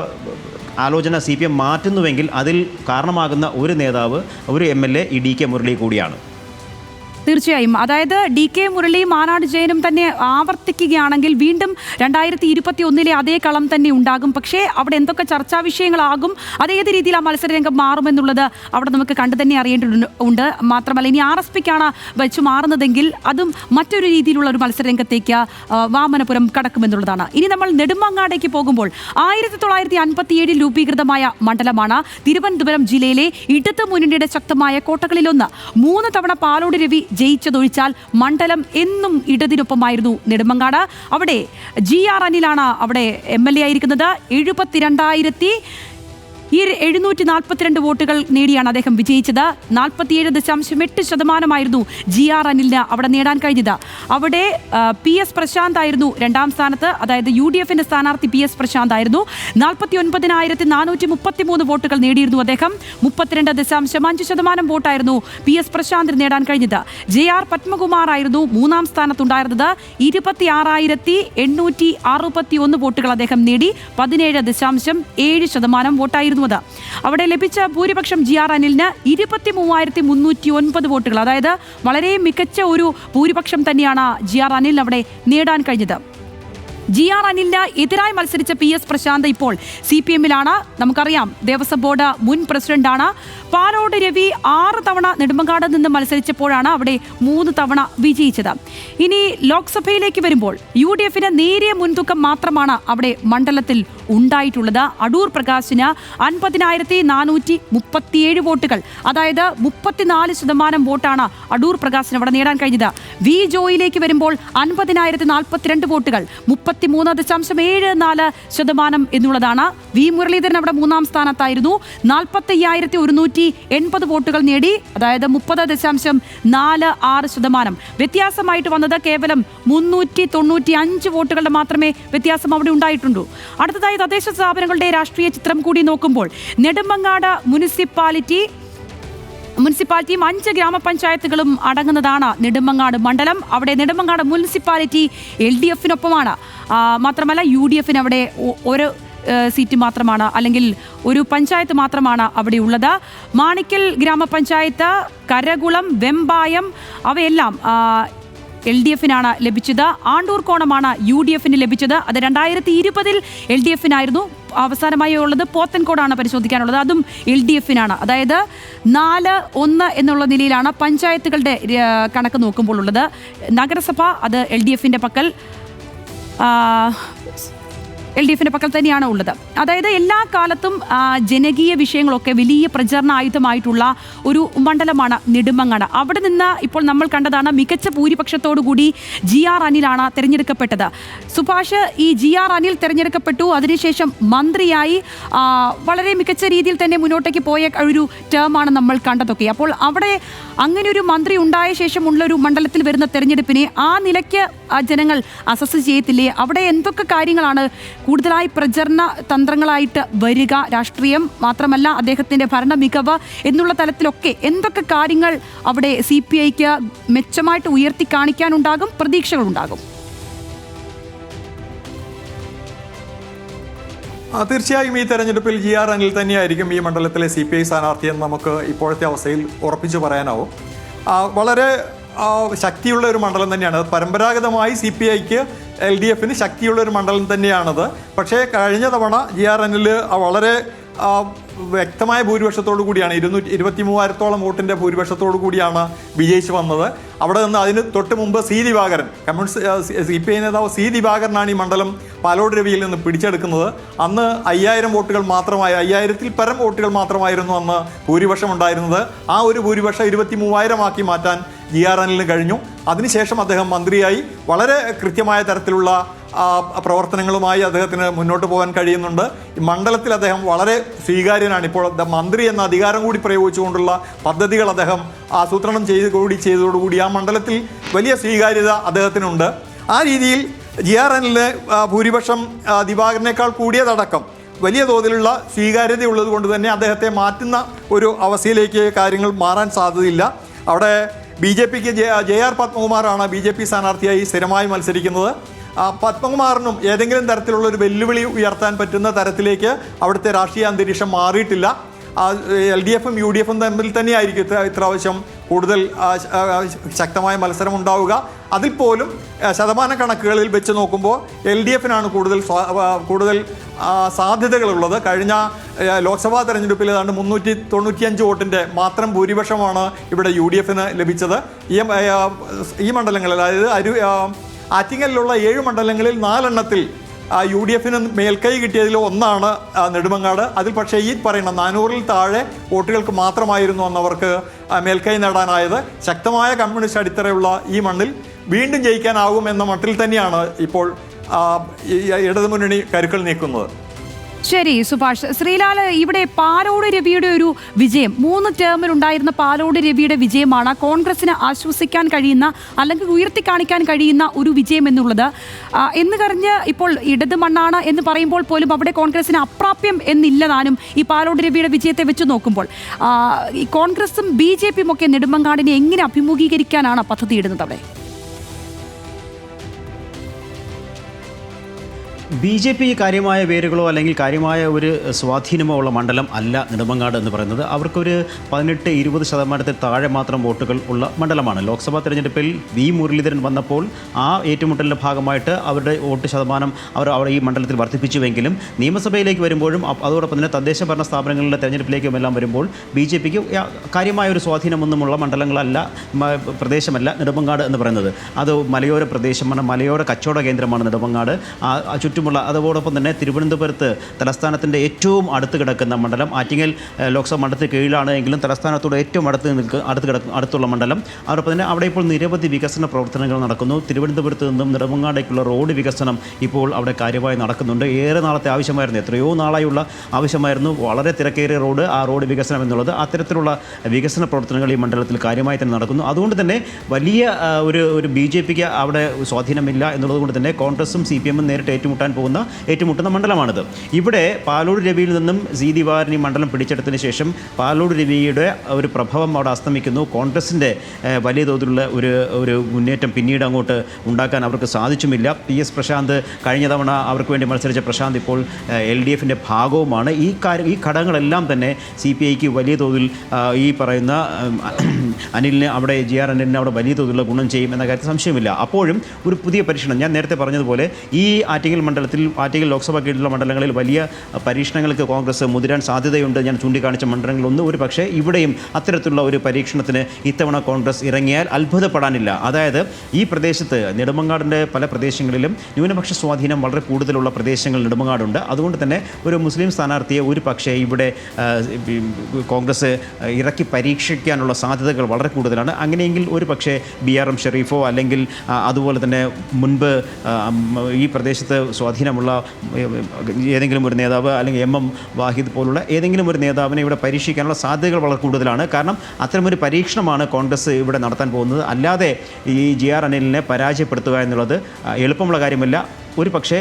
ആലോചന CPM മാറ്റുന്നുവെങ്കിൽ അതിൽ കാരണമാകുന്ന ഒരു നേതാവ്, ഒരു MLA ഈ DK മുരളി കൂടിയാണ്. തീർച്ചയായും, അതായത് DK മുരളിയും ആനാട് ജയനും തന്നെ ആവർത്തിക്കുകയാണെങ്കിൽ വീണ്ടും 2021 അതേ കളം തന്നെ ഉണ്ടാകും. പക്ഷേ അവിടെ എന്തൊക്കെ ചർച്ചാ വിഷയങ്ങളാകും, അതേത് രീതിയിൽ ആ മത്സരരംഗം മാറുമെന്നുള്ളത് അവിടെ നമുക്ക് കണ്ടു തന്നെ അറിയേണ്ടതുണ്ട്. മാത്രമല്ല, ഇനി RSPക്കാണ് വെച്ച് മാറുന്നതെങ്കിൽ അതും മറ്റൊരു രീതിയിലുള്ള ഒരു മത്സരരംഗത്തേക്ക് വാമനപുരം കടക്കുമെന്നുള്ളതാണ്. ഇനി നമ്മൾ നെടുമങ്ങാടേക്ക് പോകുമ്പോൾ 1957 രൂപീകൃതമായ മണ്ഡലമാണ് തിരുവനന്തപുരം ജില്ലയിലെ ഇടത് മുന്നണിയുടെ ശക്തമായ കോട്ടകളിലൊന്ന്. 3 തവണ പാലോട് രവി ജയിച്ചതൊഴിച്ചാൽ മണ്ഡലം എന്നും ഇടതിനൊപ്പമായിരുന്നു നെടുമങ്ങാട്. അവിടെ GR അനിലാണ് അവിടെ MLA ആയിരിക്കുന്നത്. 72742 വോട്ടുകൾ നേടിയാണ് അദ്ദേഹം വിജയിച്ചത്. 47.8% GR അനിലിന് അവിടെ നേടാൻ കഴിഞ്ഞത്. അവിടെ PS പ്രശാന്ത് ആയിരുന്നു 2ാം സ്ഥാനത്ത്, അതായത് UDFന്റെ സ്ഥാനാർത്ഥി PS പ്രശാന്ത് ആയിരുന്നു. 49,433 വോട്ടുകൾ നേടിയിരുന്നു അദ്ദേഹം. 32.5% വോട്ടായിരുന്നു PS പ്രശാന്തിന് നേടാൻ കഴിഞ്ഞത്. JR പത്മകുമാർ ആയിരുന്നു 3ാം സ്ഥാനത്തുണ്ടായിരുന്നത്. 26,861 വോട്ടുകൾ അദ്ദേഹം നേടി. 17.7% വോട്ടായിരുന്നു. അവിടെ ലഭിച്ച ഭൂരിപക്ഷം GR അനിലിന് 23,309 വോട്ടുകൾ, അതായത് വളരെ മികച്ച ഒരു ഭൂരിപക്ഷം തന്നെയാണ് GR അനിലിന് അവിടെ നേടാൻ കഴിഞ്ഞത്. GR അനിലിന് എതിരായി മത്സരിച്ച PS പ്രശാന്ത് ഇപ്പോൾ CPMലാണ്. നമുക്കറിയാം, ദേവസ്വം ബോർഡ് മുൻ പ്രസിഡന്റാണ്. പാലോട് രവി 6 തവണ നെടുമങ്ങാട് നിന്ന് മത്സരിച്ചപ്പോഴാണ് അവിടെ 3 തവണ വിജയിച്ചത്. ഇനി ലോക്സഭയിലേക്ക് വരുമ്പോൾ UDFന് നേരിയ മുൻതൂക്കം മാത്രമാണ് അവിടെ മണ്ഡലത്തിൽ ഉണ്ടായിട്ടുള്ളത്. അടൂർ പ്രകാശിന് 50,437 വോട്ടുകൾ, അതായത് 34% വോട്ടാണ് അടൂർ പ്രകാശിന് അവിടെ നേടാൻ കഴിഞ്ഞത്. വി ജോയിലേക്ക് വരുമ്പോൾ 50,042 വോട്ടുകൾ, 53.74% എന്നുള്ളതാണ്. വി മുരളീധരൻ അവിടെ 3-ാം സ്ഥാനത്തായിരുന്നു. 45,180 വോട്ടുകൾ നേടി, അതായത് 30.46%. വ്യത്യാസമായിട്ട് വന്നത് കേവലം 395 വോട്ടുകളുടെ മാത്രമേ വ്യത്യാസം അവിടെ ഉണ്ടായിട്ടുള്ളൂ. അടുത്തതായി തദ്ദേശ സ്ഥാപനങ്ങളുടെ രാഷ്ട്രീയ ചിത്രം കൂടി നോക്കുമ്പോൾ നെടുമങ്ങാട് മുനിസിപ്പാലിറ്റിയും 5 ഗ്രാമപഞ്ചായത്തുകളും അടങ്ങുന്നതാണ് നെടുമങ്ങാട് മണ്ഡലം. അവിടെ നെടുമങ്ങാട് മുനിസിപ്പാലിറ്റി LDF-നൊപ്പമാണ്. മാത്രമല്ല UDF-ന് അവിടെ ഒരു സീറ്റ് മാത്രമാണ്, അല്ലെങ്കിൽ ഒരു പഞ്ചായത്ത് മാത്രമാണ് അവിടെ ഉള്ളത്. മാണിക്കൽ ഗ്രാമപഞ്ചായത്ത്, കരകുളം, വെമ്പായം അവയെല്ലാം LDF-നാണ് ലഭിച്ചത്. ആണ്ടൂർ കോണമാണ് UDF-ന് ലഭിച്ചത്. അത് 2020 LDF-നായിരുന്നു. അവസാനമായി ഉള്ളത് പോത്തൻകോടാണ് പരിശോധിക്കാനുള്ളത്. അതും LDF-നാണ്. അതായത് 4-1 എന്നുള്ള നിലയിലാണ് പഞ്ചായത്തുകളുടെ കണക്ക് നോക്കുമ്പോൾ ഉള്ളത്. നഗരസഭ അത് LDF-ന്റെ പക്കൽ തന്നെയാണ് ഉള്ളത്. അതായത് എല്ലാ കാലത്തും ജനകീയ വിഷയങ്ങളൊക്കെ വലിയ പ്രചരണ ആയുധമായിട്ടുള്ള ഒരു മണ്ഡലമാണ് നെടുമങ്ങാട്. അവിടെ നിന്ന് ഇപ്പോൾ നമ്മൾ കണ്ടതാണ് മികച്ച ഭൂരിപക്ഷത്തോടുകൂടി GR അനിലാണ് തിരഞ്ഞെടുക്കപ്പെട്ടത്. സുഭാഷ്, ഈ GR അനിൽ തിരഞ്ഞെടുക്കപ്പെട്ടു, അതിനുശേഷം മന്ത്രിയായി വളരെ മികച്ച രീതിയിൽ തന്നെ മുന്നോട്ടേക്ക് പോയ ഒരു ടേമാണ് നമ്മൾ കണ്ടതൊക്കെ. അപ്പോൾ അവിടെ അങ്ങനെ ഒരു മന്ത്രി ഉണ്ടായ ശേഷമുള്ള ഒരു മണ്ഡലത്തിൽ വരുന്ന തെരഞ്ഞെടുപ്പിനെ ആ നിലയ്ക്ക് ജനങ്ങൾ അസസ് ചെയ്യത്തില്ലേ? അവിടെ എന്തൊക്കെ കാര്യങ്ങളാണ് കൂടുതലായി പ്രചരണ തന്ത്രങ്ങളായിട്ട് വരിക? രാഷ്ട്രീയം മാത്രമല്ല, അദ്ദേഹത്തിൻ്റെ ഭരണ മികവ് എന്നുള്ള തലത്തിലൊക്കെ എന്തൊക്കെ കാര്യങ്ങൾ അവിടെ CPIക്ക് മെച്ചമായിട്ട് ഉയർത്തി കാണിക്കാനുണ്ടാകും, പ്രതീക്ഷകളുണ്ടാകും? തീർച്ചയായും ഈ തെരഞ്ഞെടുപ്പിൽ GR അനിൽ തന്നെയായിരിക്കും ഈ മണ്ഡലത്തിലെ CPI സ്ഥാനാർത്ഥിയെന്ന് നമുക്ക് ഇപ്പോഴത്തെ അവസ്ഥയിൽ ഉറപ്പിച്ചു പറയാനാവും. വളരെ ശക്തിയുള്ള ഒരു മണ്ഡലം തന്നെയാണ്. പരമ്പരാഗതമായി CPIക്ക് LDF-ന് ശക്തിയുള്ള ഒരു മണ്ഡലം തന്നെയാണത്. പക്ഷേ കഴിഞ്ഞ തവണ GR അനിൽ വളരെ വ്യക്തമായ ഭൂരിപക്ഷത്തോടു കൂടിയാണ്, 223,000-ഓളം വോട്ടിൻ്റെ ഭൂരിപക്ഷത്തോടു കൂടിയാണ് വിജയിച്ചു വന്നത്. അവിടെ നിന്ന് അതിന് തൊട്ട് മുമ്പ് C ദിവാകരൻ, കമ്മ്യൂണിസ്റ്റ് CPI നേതാവ് C ദിവാകരനാണ് ഈ മണ്ഡലം പാലോട് രവിയിൽ നിന്ന് പിടിച്ചെടുക്കുന്നത്. അന്ന് 5,000 വോട്ടുകൾ മാത്രമായി, 5,000-ൽ പരം വോട്ടുകൾ മാത്രമായിരുന്നു അന്ന് ഭൂരിപക്ഷം ഉണ്ടായിരുന്നത്. ആ ഒരു ഭൂരിപക്ഷം 23,000 മാറ്റാൻ GR അനിലിന് കഴിഞ്ഞു. അതിനുശേഷം അദ്ദേഹം മന്ത്രിയായി വളരെ കൃത്യമായ തരത്തിലുള്ള പ്രവർത്തനങ്ങളുമായി അദ്ദേഹത്തിന് മുന്നോട്ട് പോകാൻ കഴിയുന്നുണ്ട്. ഈ മണ്ഡലത്തിൽ അദ്ദേഹം വളരെ സ്വീകാര്യനാണ്. ഇപ്പോൾ മന്ത്രി എന്ന അധികാരം കൂടി പ്രയോഗിച്ചുകൊണ്ടുള്ള പദ്ധതികൾ അദ്ദേഹം ആസൂത്രണം ചെയ്തതോടുകൂടി ആ മണ്ഡലത്തിൽ വലിയ സ്വീകാര്യത അദ്ദേഹത്തിനുണ്ട്. ആ രീതിയിൽ GR അനിലിന് ഭൂരിപക്ഷം ദിവാകരനേക്കാൾ കൂടിയതടക്കം വലിയ തോതിലുള്ള സ്വീകാര്യതയുള്ളത് കൊണ്ട് തന്നെ അദ്ദേഹത്തെ മാറ്റുന്ന ഒരു അവസ്ഥയിലേക്ക് കാര്യങ്ങൾ മാറാൻ സാധ്യതയില്ല. അവിടെ BJPക്ക് JR പത്മകുമാറാണ് BJP സ്ഥാനാർത്ഥിയായി സ്ഥിരമായി മത്സരിക്കുന്നത്. പത്മകുമാറിനും ഏതെങ്കിലും തരത്തിലുള്ള ഒരു വെല്ലുവിളി ഉയർത്താൻ പറ്റുന്ന തരത്തിലേക്ക് അവിടുത്തെ രാഷ്ട്രീയ അന്തരീക്ഷം മാറിയിട്ടില്ല. LDF-ഉം UDF-ഉം തമ്മിൽ തന്നെയായിരിക്കും ഇത്രാവശ്യം കൂടുതൽ ശക്തമായ മത്സരം ഉണ്ടാവുക. അതിൽ പോലും ശതമാന കണക്കുകളിൽ വെച്ച് നോക്കുമ്പോൾ LDF-നാണ് കൂടുതൽ സാധ്യതകളുള്ളത്. കഴിഞ്ഞ ലോക്സഭാ തെരഞ്ഞെടുപ്പിൽ ഏതാണ്ട് 395 വോട്ടിൻ്റെ മാത്രം ഭൂരിപക്ഷമാണ് ഇവിടെ UDF-ന് ലഭിച്ചത്. ഈ മണ്ഡലങ്ങളിൽ, അതായത് ആറ്റിങ്ങലിലുള്ള 7 മണ്ഡലങ്ങളിൽ 4 UDF-ന് മേൽക്കൈ കിട്ടിയതിൽ ഒന്നാണ് നെടുമങ്ങാട്. അതിൽ പക്ഷേ ഈ പറയുന്ന 400-ൽ താഴെ വോട്ടുകൾക്ക് മാത്രമായിരുന്നു അന്നവർക്ക് മേൽക്കൈ നേടാനായത്. ശക്തമായ കമ്മ്യൂണിസ്റ്റ് അടിത്തറയുള്ള ഈ മണ്ണിൽ വീണ്ടും ജയിക്കാനാകും എന്ന മട്ടിൽ തന്നെയാണ് ഇപ്പോൾ ഇടതുമുന്നണി കരുക്കൾ നീക്കുന്നത്. ശരി സുഭാഷ്. ശ്രീലാൽ, ഇവിടെ പാലോട് രവിയുടെ ഒരു വിജയം, 3 ടേമിലുണ്ടായിരുന്ന പാലോട് രവിയുടെ വിജയമാണ് കോൺഗ്രസിന് ആശ്വസിക്കാൻ കഴിയുന്ന, അല്ലെങ്കിൽ ഉയർത്തി കാണിക്കാൻ കഴിയുന്ന ഒരു വിജയം എന്നുള്ളത്. എന്ന് കറിഞ്ഞ് ഇപ്പോൾ ഇടത് മണ്ണാണ് എന്ന് പറയുമ്പോൾ പോലും അവിടെ കോൺഗ്രസിന് അപ്രാപ്യം എന്നില്ല താനും ഈ പാലോട് രവിയുടെ വിജയത്തെ വെച്ച് നോക്കുമ്പോൾ. ഈ കോൺഗ്രസും BJPയും ഒക്കെ നെടുമങ്ങാടിനെ എങ്ങനെ അഭിമുഖീകരിക്കാനാണ് പദ്ധതിയിടുന്നത്? അവിടെ BJP കാര്യമായ വേരുകളോ അല്ലെങ്കിൽ കാര്യമായ ഒരു സ്വാധീനമോ ഉള്ള മണ്ഡലം അല്ല നെടുമങ്ങാട് എന്ന് പറയുന്നത്. അവർക്കൊരു 18-20% താഴെ മാത്രം വോട്ടുകൾ ഉള്ള മണ്ഡലമാണ്. ലോക്സഭാ തെരഞ്ഞെടുപ്പിൽ വി മുരളീധരൻ വന്നപ്പോൾ ആ ഏറ്റുമുട്ടലിൻ്റെ ഭാഗമായിട്ട് അവരുടെ വോട്ട് ശതമാനം അവർ ഈ മണ്ഡലത്തിൽ വർദ്ധിപ്പിച്ചുവെങ്കിലും നിയമസഭയിലേക്ക് വരുമ്പോഴും അതോടൊപ്പം തന്നെ തദ്ദേശ ഭരണ സ്ഥാപനങ്ങളുടെ തെരഞ്ഞെടുപ്പിലേക്കും എല്ലാം വരുമ്പോൾ BJPക്ക് കാര്യമായ ഒരു സ്വാധീനമൊന്നുമുള്ള മണ്ഡലങ്ങളല്ല, പ്രദേശമല്ല നെടുമങ്ങാട് എന്ന് പറയുന്നത്. അത് മലയോര പ്രദേശമാണ്, മലയോര കച്ചവട കേന്ദ്രമാണ് നെടുമങ്ങാട്. ചുറ്റും മറ്റുമുള്ള അതോടൊപ്പം തന്നെ തിരുവനന്തപുരത്ത് തലസ്ഥാനത്തിൻ്റെ ഏറ്റവും അടുത്ത് കിടക്കുന്ന മണ്ഡലം ആറ്റിങ്ങൽ ലോക്സഭാ മണ്ഡലത്തിന് കീഴിലാണ് എങ്കിലും തലസ്ഥാനത്തോട് ഏറ്റവും അടുത്തുള്ള മണ്ഡലം. അതോടൊപ്പം തന്നെ അവിടെ ഇപ്പോൾ നിരവധി വികസന പ്രവർത്തനങ്ങൾ നടക്കുന്നു. തിരുവനന്തപുരത്ത് നിന്നും നെടുമങ്ങാടേക്കുള്ള റോഡ് വികസനം ഇപ്പോൾ അവിടെ കാര്യമായി നടക്കുന്നുണ്ട്. ഏറെ നാളത്തെ ആവശ്യമായിരുന്നു, എത്രയോ നാളായുള്ള ആവശ്യമായിരുന്നു വളരെ തിരക്കേറിയ റോഡ്, ആ റോഡ് വികസനം എന്നുള്ളത്. അത്തരത്തിലുള്ള വികസന പ്രവർത്തനങ്ങൾ ഈ മണ്ഡലത്തിൽ കാര്യമായി തന്നെ നടക്കുന്നു. അതുകൊണ്ട് തന്നെ വലിയ ഒരു BJPക്ക് അവിടെ സ്വാധീനമില്ല എന്നുള്ളത് കൊണ്ട് തന്നെ കോൺഗ്രസും CPM നേരിട്ട് ഏറ്റുമുട്ടുന്ന മണ്ഡലമാണിത്. ഇവിടെ പാലോട് രവിയിൽ നിന്നും സി ദിവാകരൻ ഈ മണ്ഡലം പിടിച്ചെടുത്തതിന് ശേഷം പാലോട് രവിയുടെ ഒരു പ്രഭവം അവിടെ അസ്തമിക്കുന്നു. കോൺഗ്രസിൻ്റെ വലിയ തോതിലുള്ള ഒരു മുന്നേറ്റം പിന്നീട് അങ്ങോട്ട് ഉണ്ടാക്കാൻ അവർക്ക് സാധിച്ചുമില്ല. PS പ്രശാന്ത് കഴിഞ്ഞ തവണ അവർക്ക് വേണ്ടി മത്സരിച്ച പ്രശാന്ത് ഇപ്പോൾ LDFിൻ്റെ ഭാഗവുമാണ്. ഈ ഘടകങ്ങളെല്ലാം തന്നെ CPIക്ക് വലിയ തോതിൽ ഈ പറയുന്ന അനിലിന് അവിടെ GR അനിലിന് അവിടെ വലിയ തോതിലുള്ള ഗുണം ചെയ്യും എന്ന കാര്യത്തിൽ സംശയമില്ല. അപ്പോഴും ഒരു പുതിയ പരീക്ഷണം, ഞാൻ നേരത്തെ പറഞ്ഞതുപോലെ ഈ ആറ്റിങ്ങൽ ലോക്സഭാ കീഴിലുള്ള മണ്ഡലങ്ങളിൽ വലിയ പരീക്ഷണങ്ങൾക്ക് കോൺഗ്രസ് മുതിരാൻ സാധ്യതയുണ്ട്. ഞാൻ ചൂണ്ടിക്കാണിച്ച മണ്ഡലങ്ങളിലൊന്നും ഒരു പക്ഷേ ഇവിടെയും അത്തരത്തിലുള്ള ഒരു പരീക്ഷണത്തിന് ഇത്തവണ കോൺഗ്രസ് ഇറങ്ങിയാൽ അത്ഭുതപ്പെടാനില്ല. അതായത് ഈ പ്രദേശത്ത് നെടുമങ്ങാടിൻ്റെ പല പ്രദേശങ്ങളിലും ന്യൂനപക്ഷ സ്വാധീനം വളരെ കൂടുതലുള്ള പ്രദേശങ്ങൾ നെടുമങ്ങാടുണ്ട്. അതുകൊണ്ട് തന്നെ ഒരു മുസ്ലിം സ്ഥാനാർത്ഥിയെ ഒരു പക്ഷേ ഇവിടെ കോൺഗ്രസ് ഇറക്കി പരീക്ഷിക്കാനുള്ള സാധ്യതകൾ വളരെ കൂടുതലാണ്. അങ്ങനെയെങ്കിൽ ഒരു പക്ഷേ BRM ഷെരീഫോ അല്ലെങ്കിൽ അതുപോലെ തന്നെ മുൻപ് ഈ പ്രദേശത്ത് സ്വാധീനമുള്ള ഏതെങ്കിലും ഒരു നേതാവ് അല്ലെങ്കിൽ MM വാഹിദ് പോലുള്ള ഏതെങ്കിലും ഒരു നേതാവിനെ ഇവിടെ പരീക്ഷിക്കാനുള്ള സാധ്യതകൾ വളരെ കൂടുതലാണ്. കാരണം അത്തരമൊരു പരീക്ഷണമാണ് കോൺഗ്രസ് ഇവിടെ നടത്താൻ പോകുന്നത്. അല്ലാതെ ഈ GR അനിലിനെ പരാജയപ്പെടുത്തുക എന്നുള്ളത് എളുപ്പമുള്ള കാര്യമല്ല, ഒരു പക്ഷേ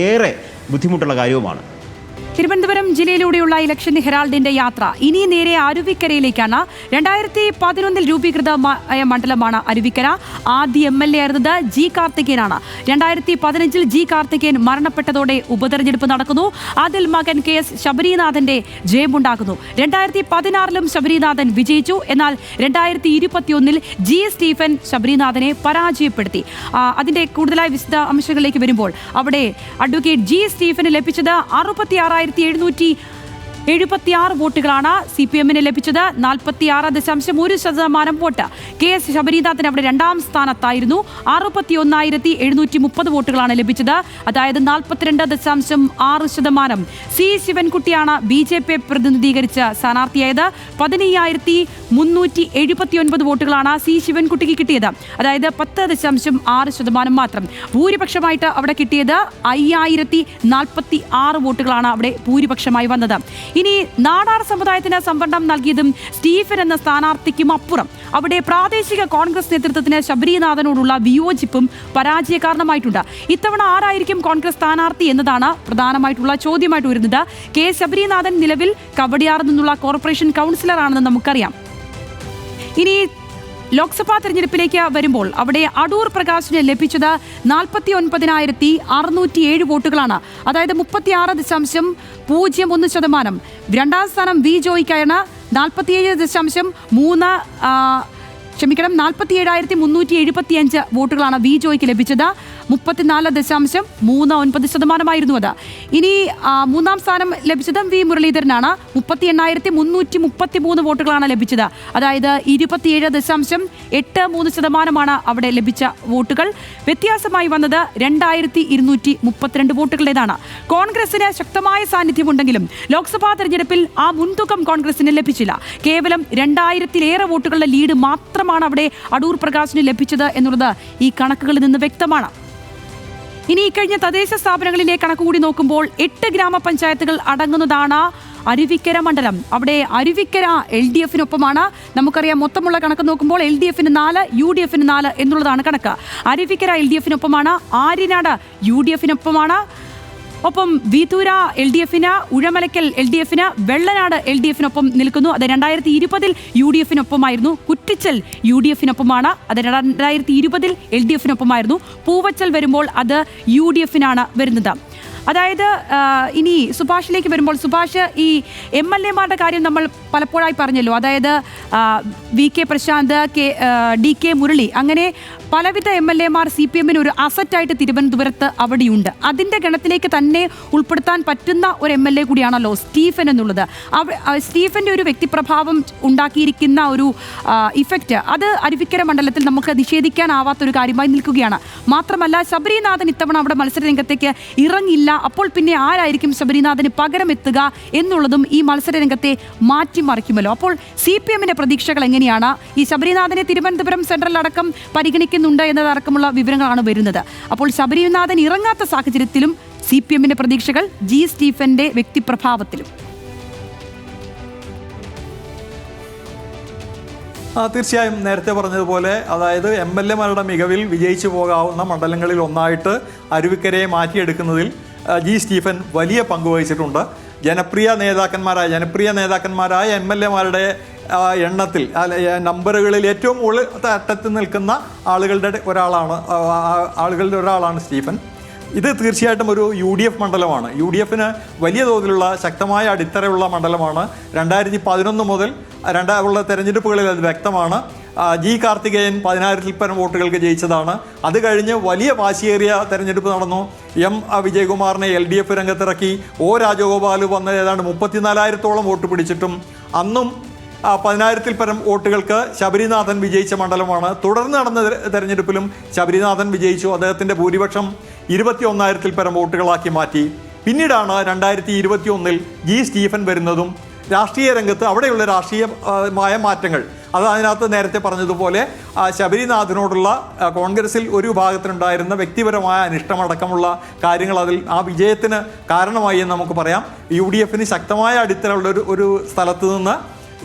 ഏറെ ബുദ്ധിമുട്ടുള്ള കാര്യവുമാണ്. തിരുവനന്തപുരം ജില്ലയിലൂടെയുള്ള ഇലക്ഷൻ ഹെറാൾഡിന്റെ യാത്ര ഇനി നേരെ അരുവിക്കരയിലേക്കാണ്. 2011 രൂപീകൃതമായ മണ്ഡലമാണ് അരുവിക്കര. ആദ്യ MLA ആയിരുന്നത് G കാർത്തികേയനാണ്. 2015 G കാർത്തികേയൻ മരണപ്പെട്ടതോടെ ഉപതെരഞ്ഞെടുപ്പ് നടക്കുന്നു. അതിൽ മകൻ KS ശബരിനാഥന്റെ ജയമുണ്ടാകുന്നു. 2016 ശബരിനാഥൻ വിജയിച്ചു. എന്നാൽ 2021 G സ്റ്റീഫൻ ശബരിനാഥനെ പരാജയപ്പെടുത്തി. അതിന്റെ കൂടുതലായ വിശദാംശങ്ങളിലേക്ക് വരുമ്പോൾ അവിടെ അഡ്വക്കേറ്റ് G സ്റ്റീഫന് ലഭിച്ചത് 66,776 വോട്ടുകളാണ്. CPMന് ലഭിച്ചത് 46.1% വോട്ട്. KS ശബരിനാഥൻ അവിടെ രണ്ടാം സ്ഥാനത്തായിരുന്നു. 61,730 വോട്ടുകളാണ് ലഭിച്ചത്, അതായത് 42.6%. C ശിവൻകുട്ടിയാണ് BJP പ്രതിനിധീകരിച്ച സ്ഥാനാർത്ഥിയായത്. 15,379 വോട്ടുകളാണ് C ശിവൻകുട്ടിക്ക് കിട്ടിയത്, അതായത് 10.6% മാത്രം. ഭൂരിപക്ഷമായിട്ട് അവിടെ കിട്ടിയത് 5,046 വോട്ടുകളാണ് അവിടെ ഭൂരിപക്ഷമായി വന്നത്. ഇനി നാടാർ സമുദായത്തിന് സംവരണം നൽകിയതും സ്റ്റീഫൻ എന്ന സ്ഥാനാർത്ഥിക്കും അപ്പുറം അവിടെ പ്രാദേശിക കോൺഗ്രസ് നേതൃത്വത്തിന് ശബരിനാഥനോടുള്ള വിയോജിപ്പും പരാജയ കാരണമായിട്ടുണ്ട്. ഇത്തവണ ആരായിരിക്കും കോൺഗ്രസ് സ്ഥാനാർത്ഥി എന്നതാണ് പ്രധാനമായിട്ടുള്ള ചോദ്യമായിട്ട് വരുന്നത്. K ശബരിനാഥൻ നിലവിൽ കവടിയാറിൽ നിന്നുള്ള കോർപ്പറേഷൻ കൗൺസിലറാണെന്ന് നമുക്കറിയാം. ഇനി ലോക്സഭാ തെരഞ്ഞെടുപ്പിലേക്ക് വരുമ്പോൾ അവിടെ അടൂർ പ്രകാശിന് ലഭിച്ചത് 49,607 വോട്ടുകളാണ്, അതായത് 36.01%. രണ്ടാം സ്ഥാനം V ജോയിക്കാണ്. 47,375 വോട്ടുകളാണ് V ജോയിക്ക് ലഭിച്ചത്. 34.39% അത്. ഇനി മൂന്നാം സ്ഥാനം ലഭിച്ചത് V മുരളീധരനാണ്. 38,333 വോട്ടുകളാണ് ലഭിച്ചത്, അതായത് 27.83% അവിടെ ലഭിച്ച വോട്ടുകൾ. വ്യത്യാസമായി വന്നത് 2,232 വോട്ടുകളുടേതാണ്. കോൺഗ്രസിന് ശക്തമായ സാന്നിധ്യമുണ്ടെങ്കിലും ലോക്സഭാ തെരഞ്ഞെടുപ്പിൽ ആ മുൻതൂക്കം കോൺഗ്രസിന് ലഭിച്ചില്ല. കേവലം 2,000-ലേറെ വോട്ടുകളുടെ ലീഡ് മാത്രമാണ് അവിടെ അടൂർ പ്രകാശിന് ലഭിച്ചത് എന്നുള്ളത് ഈ കണക്കുകളിൽ നിന്ന് വ്യക്തമാണ്. ഇനി ഇക്കഴിഞ്ഞ തദ്ദേശ സ്ഥാപനങ്ങളിലെ കണക്ക് കൂടി നോക്കുമ്പോൾ 8 ഗ്രാമപഞ്ചായത്തുകൾ അടങ്ങുന്നതാണ് അരുവിക്കര മണ്ഡലം. അവിടെ അരുവിക്കര LDFിനൊപ്പമാണ്. നമുക്കറിയാം മൊത്തമുള്ള കണക്ക് നോക്കുമ്പോൾ LDFന് 4, UDFന് 4 എന്നുള്ളതാണ് കണക്ക്. അരുവിക്കര LDFിനൊപ്പമാണ്, ആര്യനാട് UDFിനൊപ്പമാണ്, ഒപ്പം വീതൂര LDFന്, ഉഴമലക്കൽ LDFന്, വെള്ളനാട് LDFിനൊപ്പം നിൽക്കുന്നു. അത് 2020 UDFിനൊപ്പമായിരുന്നു. കുറ്റിച്ചൽ UDFിനൊപ്പമാണ്, അത് 2020 LDFിനൊപ്പമായിരുന്നു. പൂവച്ചൽ വരുമ്പോൾ അത് UDFിനാണ് വരുന്നത്. അതായത് ഇനി സുഭാഷിലേക്ക് വരുമ്പോൾ, സുഭാഷ്, ഈ MLA-മാരുടെ കാര്യം നമ്മൾ പലപ്പോഴായി പറഞ്ഞല്ലോ. അതായത് VK പ്രശാന്ത്, DK മുരളി, അങ്ങനെ പലവിധ MLA-മാർ CPM-ന് ഒരു അസറ്റായിട്ട് തിരുവനന്തപുരത്ത് അവിടെയുണ്ട്. അതിൻ്റെ ഗണത്തിലേക്ക് തന്നെ ഉൾപ്പെടുത്താൻ പറ്റുന്ന ഒരു MLA കൂടിയാണല്ലോ സ്റ്റീഫൻ എന്നുള്ളത്. സ്റ്റീഫൻ്റെ ഒരു വ്യക്തിപ്രഭാവം ഉണ്ടാക്കിയിരിക്കുന്ന ഒരു ഇഫക്റ്റ് അത് അരുവിക്കര മണ്ഡലത്തിൽ നമുക്ക് നിഷേധിക്കാനാവാത്തൊരു കാര്യമായി നിൽക്കുകയാണ്. മാത്രമല്ല ശബരിനാഥൻ ഇത്തവണ അവിടെ മത്സരരംഗത്തേക്ക് ഇറങ്ങില്ല. അപ്പോൾ പിന്നെ ആരായിരിക്കും ശബരിനാഥന് പകരം എത്തുക എന്നുള്ളതും ഈ മത്സരരംഗത്തെ മാറ്റിമറിക്കുമല്ലോ. അപ്പോൾ CPM-ന്റെ പ്രതീക്ഷകൾ എങ്ങനെയാണ്? ഈ ശബരിനാഥനെ തിരുവനന്തപുരം സെൻട്രൽ അടക്കം പരിഗണിക്കുന്നുണ്ട് എന്നതടക്കമുള്ള വിവരങ്ങളാണ് വരുന്നത്. അപ്പോൾ ശബരിനാഥൻ ഇറങ്ങാത്ത സാഹചര്യത്തിലും CPM-ന്റെ പ്രതീക്ഷകൾ ജി സ്റ്റീഫന്റെ വ്യക്തിപ്രഭാവത്തിലും. തീർച്ചയായും നേരത്തെ പറഞ്ഞതുപോലെ അതായത് MLA-മാരുടെ മികവിൽ വിജയിച്ചു പോകാവുന്ന മണ്ഡലങ്ങളിൽ ഒന്നായിട്ട് അരുവിക്കരയെ മാറ്റിയെടുക്കുന്നതിൽ ജി സ്റ്റീഫൻ വലിയ പങ്ക് വഹിച്ചിട്ടുണ്ട്. ജനപ്രിയ നേതാക്കന്മാരായ MLA-മാരുടെ എണ്ണത്തിൽ നമ്പറുകളിൽ ഏറ്റവും അറ്റത്ത് നിൽക്കുന്ന ആളുകളുടെ ഒരാളാണ് സ്റ്റീഫൻ. ഇത് തീർച്ചയായിട്ടും ഒരു UDF മണ്ഡലമാണ്. UDF-ന് വലിയ തോതിലുള്ള ശക്തമായ അടിത്തറയുള്ള മണ്ഡലമാണ്. 2011 മുതൽ ഉള്ള തെരഞ്ഞെടുപ്പുകളിൽ അത് വ്യക്തമാണ്. ജി കാർത്തികേയൻ 10,000-ൽ പരം വോട്ടുകൾക്ക് ജയിച്ചതാണ്. അത് കഴിഞ്ഞ് വലിയ വാശിയേറിയ തെരഞ്ഞെടുപ്പ് നടന്നു. വിജയകുമാറിനെ LDF രംഗത്തിറക്കി. രാജഗോപാൽ വന്ന് ഏതാണ്ട് 34,000-ഓളം വോട്ട് പിടിച്ചിട്ടും അന്നും 10,000-ൽ പരം വോട്ടുകൾക്ക് ശബരിനാഥൻ വിജയിച്ച മണ്ഡലമാണ്. തുടർന്ന് നടന്ന തെരഞ്ഞെടുപ്പിലും ശബരിനാഥൻ വിജയിച്ചു. അദ്ദേഹത്തിൻ്റെ ഭൂരിപക്ഷം 21,000-ൽ പരം വോട്ടുകളാക്കി മാറ്റി. പിന്നീടാണ് 2021-ൽ ജി സ്റ്റീഫൻ വരുന്നതും രാഷ്ട്രീയ രംഗത്ത് അവിടെയുള്ള രാഷ്ട്രീയമായ മാറ്റങ്ങൾ അത് അതിനകത്ത് നേരത്തെ പറഞ്ഞതുപോലെ ശബരിനാഥനോടുള്ള കോൺഗ്രസിൽ ഒരു വിഭാഗത്തിനുണ്ടായിരുന്ന വ്യക്തിപരമായ അനിഷ്ടമടക്കമുള്ള കാര്യങ്ങൾ അതിൽ ആ വിജയത്തിന് കാരണമായി എന്ന് നമുക്ക് പറയാം. UDF-ന് ശക്തമായ അടിത്തറയുള്ള ഒരു സ്ഥലത്ത് നിന്ന്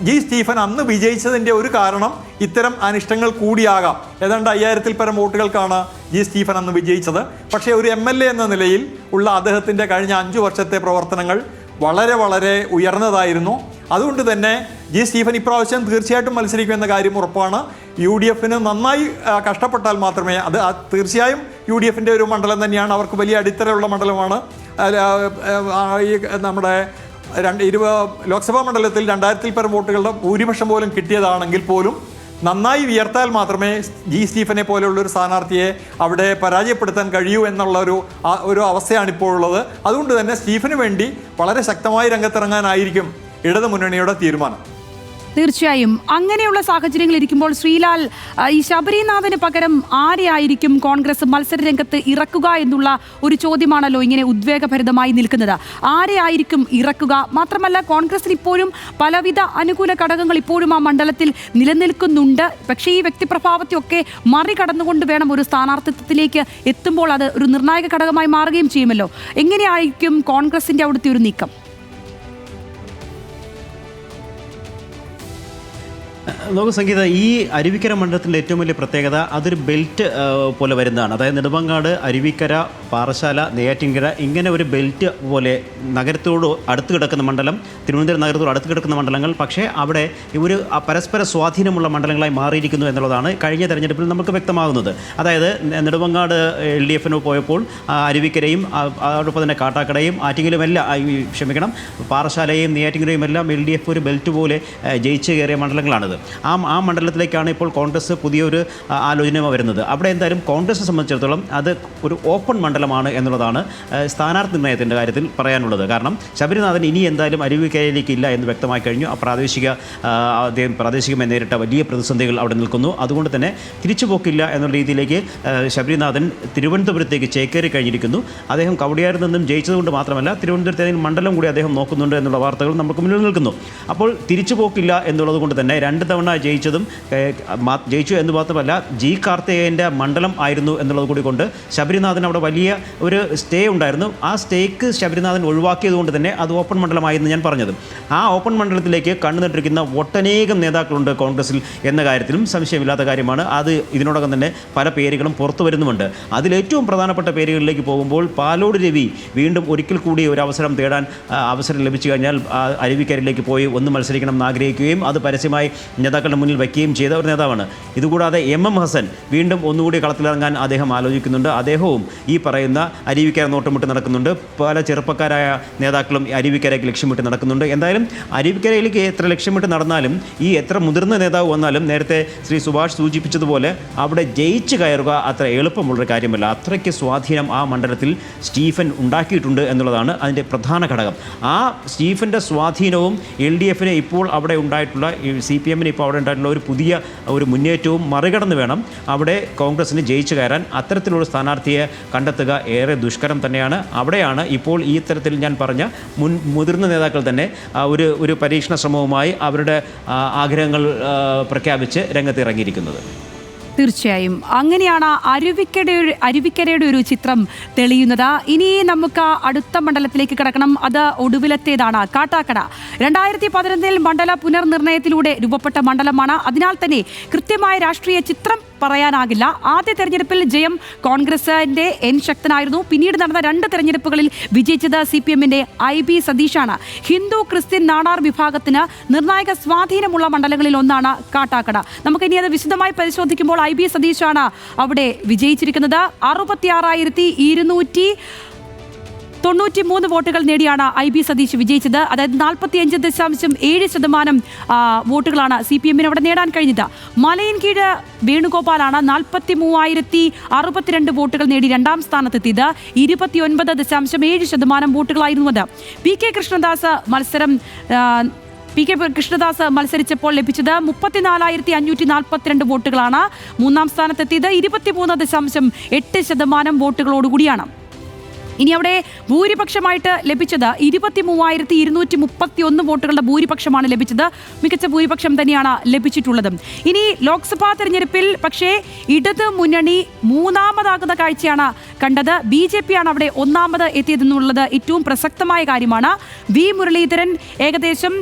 ജി സ്റ്റീഫൻ അന്ന് വിജയിച്ചതിൻ്റെ ഒരു കാരണം ഇത്തരം അനിഷ്ടങ്ങൾ കൂടിയാകാം. ഏതാണ്ട് 5,000-ൽ പരം വോട്ടുകൾക്കാണ് ജി സ്റ്റീഫൻ അന്ന് വിജയിച്ചത്. പക്ഷേ ഒരു MLA എന്ന നിലയിൽ ഉള്ള അദ്ദേഹത്തിൻ്റെ കഴിഞ്ഞ 5 വർഷത്തെ പ്രവർത്തനങ്ങൾ വളരെ വളരെ ഉയർന്നതായിരുന്നു. അതുകൊണ്ട് തന്നെ ജി സ്റ്റീഫൻ ഇപ്രാവശ്യം തീർച്ചയായിട്ടും മത്സരിക്കുമെന്ന കാര്യം ഉറപ്പാണ്. UDF-ന് നന്നായി കഷ്ടപ്പെട്ടാൽ മാത്രമേ തീർച്ചയായും UDF-ൻ്റെ ഒരു മണ്ഡലം തന്നെയാണ്. അവർക്ക് വലിയ അടിത്തറയുള്ള മണ്ഡലമാണ്. ഈ നമ്മുടെ ലോക്സഭാ മണ്ഡലത്തിൽ 2,000-ൽ പരം വോട്ടുകളുടെ ഭൂരിപക്ഷം പോലും കിട്ടിയതാണെങ്കിൽ പോലും നന്നായി ഉയർത്താൽ മാത്രമേ ജി സ്റ്റീഫനെ പോലെയുള്ളൊരു സ്ഥാനാർത്ഥിയെ അവിടെ പരാജയപ്പെടുത്താൻ കഴിയൂ എന്നുള്ള ഒരു അവസ്ഥയാണ് ഇപ്പോൾ ഉള്ളത്. അതുകൊണ്ട് തന്നെ സ്റ്റീഫന് വേണ്ടി വളരെ ശക്തമായി രംഗത്തിറങ്ങാനായിരിക്കും ഇടതു മുന്നണിയുടെ തീരുമാനം. തീർച്ചയായും അങ്ങനെയുള്ള സാഹചര്യങ്ങൾ ഇരിക്കുമ്പോൾ ശ്രീലാൽ, ഈ ശബരിനാഥന് പകരം ആരെയായിരിക്കും കോൺഗ്രസ് മത്സര രംഗത്ത് ഇറക്കുക എന്നുള്ള ഒരു ചോദ്യമാണല്ലോ ഇങ്ങനെ ഉദ്വേഗഭരിതമായി നിൽക്കുന്നത്. ആരെയായിരിക്കും ഇറക്കുക? മാത്രമല്ല കോൺഗ്രസിന് ഇപ്പോഴും പലവിധ അനുകൂല ഘടകങ്ങൾ ഇപ്പോഴും ആ മണ്ഡലത്തിൽ നിലനിൽക്കുന്നുണ്ട്. പക്ഷേ ഈ വ്യക്തിപ്രഭാവത്തെയൊക്കെ മറികടന്നുകൊണ്ട് വേണം ഒരു സ്ഥാനാർത്ഥിത്വത്തിലേക്ക് എത്തുമ്പോൾ അത് ഒരു നിർണായക ഘടകമായി മാറുകയും ചെയ്യുമല്ലോ. എങ്ങനെയായിരിക്കും കോൺഗ്രസിൻ്റെ അവിടുത്തെ ഒരു നീക്കം? നോക്കൂ സംഗീത, ഈ അരുവിക്കര മണ്ഡലത്തിൻ്റെ ഏറ്റവും വലിയ പ്രത്യേകത അതൊരു ബെൽറ്റ് പോലെ വരുന്നതാണ്. അതായത് നെടുമങ്ങാട്, അരുവിക്കര, പാറശാല, നെയ്യാറ്റിൻകര ഇങ്ങനെ ഒരു ബെൽറ്റ് പോലെ നഗരത്തോട് അടുത്ത് കിടക്കുന്ന മണ്ഡലം, തിരുവനന്തപുരം നഗരത്തോട് അടുത്ത് കിടക്കുന്ന മണ്ഡലങ്ങൾ, പക്ഷേ അവിടെ ഒരു പരസ്പര സ്വാധീനമുള്ള മണ്ഡലങ്ങളായി മാറിയിരിക്കുന്നു എന്നുള്ളതാണ് കഴിഞ്ഞ തെരഞ്ഞെടുപ്പിൽ നമുക്ക് വ്യക്തമാകുന്നത്. അതായത് നെടുമങ്ങാട് LDF-ന് പോയപ്പോൾ അരുവിക്കരയും അതോടൊപ്പം തന്നെ കാട്ടാക്കടയും ആറ്റിങ്ങലും എല്ലാം പാറശാലയും നെയ്യാറ്റിൻകരയും എല്ലാം LDF ഒരു ബെൽറ്റ് പോലെ ജയിച്ച് കയറിയ മണ്ഡലങ്ങളാണിത്. ആ മണ്ഡലത്തിലേക്കാണ് ഇപ്പോൾ കോൺഗ്രസ് പുതിയൊരു ആലോചന വരുന്നത്. അവിടെ എന്തായാലും കോൺഗ്രസിനെ സംബന്ധിച്ചിടത്തോളം അത് ഒരു ഓപ്പൺ മണ്ഡലമാണ് എന്നുള്ളതാണ് സ്ഥാനാർത്ഥി നിർണയത്തിൻ്റെ കാര്യത്തിൽ പറയാനുള്ളത്. കാരണം ശബരിനാഥൻ ഇനി എന്തായാലും അരുവിക്കരയിലേക്ക് ഇല്ല എന്ന് വ്യക്തമായി കഴിഞ്ഞു. അദ്ദേഹം പ്രാദേശികമായി നേരിട്ട വലിയ പ്രതിസന്ധികൾ അവിടെ നിൽക്കുന്നു. അതുകൊണ്ട് തന്നെ തിരിച്ചുപോക്കില്ല എന്നുള്ള രീതിയിലേക്ക് ശബരിനാഥൻ തിരുവനന്തപുരത്തേക്ക് ചേക്കേറി കഴിഞ്ഞിരിക്കുന്നു. അദ്ദേഹം കവടിയാറിൽ നിന്നും ജയിച്ചതുകൊണ്ട് മാത്രമല്ല തിരുവനന്തപുരത്തെ മണ്ഡലം കൂടി അദ്ദേഹം നോക്കുന്നുണ്ട് എന്നുള്ള വാർത്തകൾ നമുക്ക് മുന്നിൽ നിൽക്കുന്നു. അപ്പോൾ തിരിച്ചുപോക്കില്ല എന്നുള്ളത് കൊണ്ട് തന്നെ 2 തവണ ജയിച്ചു എന്ന് മാത്രമല്ല ജി കാർത്തികേയൻ്റെ മണ്ഡലം ആയിരുന്നു എന്നുള്ളത് കൂടി കൊണ്ട് ശബരിനാഥൻ അവിടെ വലിയ ഒരു സ്റ്റേ ഉണ്ടായിരുന്നു. ആ സ്റ്റേക്ക് ശബരിനാഥൻ ഒഴിവാക്കിയത് കൊണ്ട് തന്നെ അത് ഓപ്പൺ മണ്ഡലമായിരുന്നു ഞാൻ പറഞ്ഞത്. ആ ഓപ്പൺ മണ്ഡലത്തിലേക്ക് കണ്ണുനട്ടിരിക്കുന്ന ഒട്ടനേകം നേതാക്കളുണ്ട് കോൺഗ്രസിൽ എന്ന കാര്യത്തിലും സംശയമില്ലാത്ത കാര്യമാണ്. അത് ഇതിനോടകം തന്നെ പല പേരുകളും പുറത്തു വരുന്നുമുണ്ട്. അതിലേറ്റവും പ്രധാനപ്പെട്ട പേരുകളിലേക്ക് പോകുമ്പോൾ പാലോട് രവി വീണ്ടും ഒരിക്കൽ കൂടി ഒരു അവസരം തേടാൻ അവസരം ലഭിച്ചു കഴിഞ്ഞാൽ അരുവിക്കരയിലേക്ക് പോയി ഒന്ന് മത്സരിക്കണം എന്ന് ആഗ്രഹിക്കുകയും അത് പരസ്യമായി നേതാക്കൾ നേതാക്കളുടെ മുന്നിൽ വയ്ക്കുകയും ചെയ്ത ഒരു നേതാവാണ്. ഇതുകൂടാതെ MM ഹസൻ വീണ്ടും ഒന്നുകൂടി കളത്തിലിറങ്ങാൻ അദ്ദേഹം ആലോചിക്കുന്നുണ്ട്. അദ്ദേഹവും ഈ പറയുന്ന അരുവിക്കര നോട്ടമിട്ട് നടക്കുന്നുണ്ട്. പല ചെറുപ്പക്കാരായ നേതാക്കളും അരുവിക്കരയ്ക്ക് ലക്ഷ്യമിട്ട് നടക്കുന്നുണ്ട്. എന്തായാലും അരുവിക്കരയിലേക്ക് എത്ര ലക്ഷ്യമിട്ട് നടന്നാലും ഈ എത്ര മുതിർന്ന നേതാവ് വന്നാലും നേരത്തെ ശ്രീ സുഭാഷ് സൂചിപ്പിച്ചതുപോലെ അവിടെ ജയിച്ചു കയറുക അത്ര എളുപ്പമുള്ളൊരു കാര്യമല്ല. അത്രയ്ക്ക് സ്വാധീനം ആ മണ്ഡലത്തിൽ സ്റ്റീഫൻ ഉണ്ടാക്കിയിട്ടുണ്ട് എന്നുള്ളതാണ് അതിൻ്റെ പ്രധാന ഘടകം. ആ സ്റ്റീഫൻ്റെ സ്വാധീനവും LDF ഇപ്പോൾ അവിടെ ഉണ്ടായിട്ടുള്ള CPM ഇപ്പോൾ അവിടെ ഉണ്ടായിട്ടുള്ള ഒരു പുതിയ ഒരു മുന്നേറ്റവും മറികടന്ന് വേണം അവിടെ കോൺഗ്രസിന് ജയിച്ചു കയറാൻ. അത്തരത്തിലുള്ള സ്ഥാനാർത്ഥിയെ കണ്ടെത്തുക ഏറെ ദുഷ്കരം തന്നെയാണ്. അവിടെയാണ് ഇപ്പോൾ ഈ തരത്തിൽ ഞാൻ പറഞ്ഞ മുതിർന്ന നേതാക്കൾ തന്നെ ഒരു പരീക്ഷണ ശ്രമവുമായി അവരുടെ ആഗ്രഹങ്ങൾ പ്രഖ്യാപിച്ച് രംഗത്തിറങ്ങിയിരിക്കുന്നത്. തീർച്ചയായും അങ്ങനെയാണ് അരുവിക്കരയുടെ ഒരു ചിത്രം തെളിയുന്നത്. ഇനി നമുക്ക് അടുത്ത മണ്ഡലത്തിലേക്ക് കിടക്കണം. അത് ഒടുവിലത്തേതാണ്, കാട്ടാക്കട. 2011 മണ്ഡല പുനർനിർണയത്തിലൂടെ രൂപപ്പെട്ട മണ്ഡലമാണ്. അതിനാൽ തന്നെ കൃത്യമായ രാഷ്ട്രീയ ചിത്രം പറയാനാകില്ല. ആദ്യ തെരഞ്ഞെടുപ്പിൽ ജയം കോൺഗ്രസിന്റെ ശക്തനായിരുന്നു. പിന്നീട് നടന്ന 2 തെരഞ്ഞെടുപ്പുകളിൽ വിജയിച്ചത് CPM-ന്റെ IB സതീഷാണ്. ഹിന്ദു ക്രിസ്ത്യൻ നാടാർ വിഭാഗത്തിന് നിർണായക സ്വാധീനമുള്ള മണ്ഡലങ്ങളിൽ ഒന്നാണ് കാട്ടാക്കട. നമുക്കിനി അത് വിശദമായി പരിശോധിക്കുമ്പോൾ IB സതീഷാണ് അവിടെ വിജയിച്ചിരിക്കുന്നത്. 66,293 വോട്ടുകൾ നേടിയാണ് IB സതീഷ് വിജയിച്ചത്. അതായത് 45.7% വോട്ടുകളാണ് CPM-ന് അവിടെ നേടാൻ കഴിഞ്ഞത്. മലയൻകീഴ് വേണുഗോപാലാണ് 43,062 വോട്ടുകൾ നേടി 2ാം സ്ഥാനത്തെത്തിയത്. 29.7% വോട്ടുകളായിരുന്നു അത്. P K കൃഷ്ണദാസ് മത്സരിച്ചപ്പോൾ ലഭിച്ചത് 34,542 വോട്ടുകളാണ്. 3ാം സ്ഥാനത്തെത്തിയത് 23.8% വോട്ടുകളോടുകൂടിയാണ്. ഇനി അവിടെ ഭൂരിപക്ഷമായിട്ട് ലഭിച്ചത് 23,231 വോട്ടുകളുടെ ഭൂരിപക്ഷമാണ് ലഭിച്ചത്. മികച്ച ഭൂരിപക്ഷം തന്നെയാണ് ലഭിച്ചിട്ടുള്ളത്. ഇനി ലോക്സഭാ തെരഞ്ഞെടുപ്പിൽ പക്ഷേ ഇടത് മുന്നണി 3ാമതാകുന്ന കാഴ്ചയാണ് കണ്ടത്. BJP ആണ് അവിടെ 1ാമത് എത്തിയതെന്നുള്ളത് ഏറ്റവും പ്രസക്തമായ കാര്യമാണ്. V മുരളീധരൻ ഏകദേശം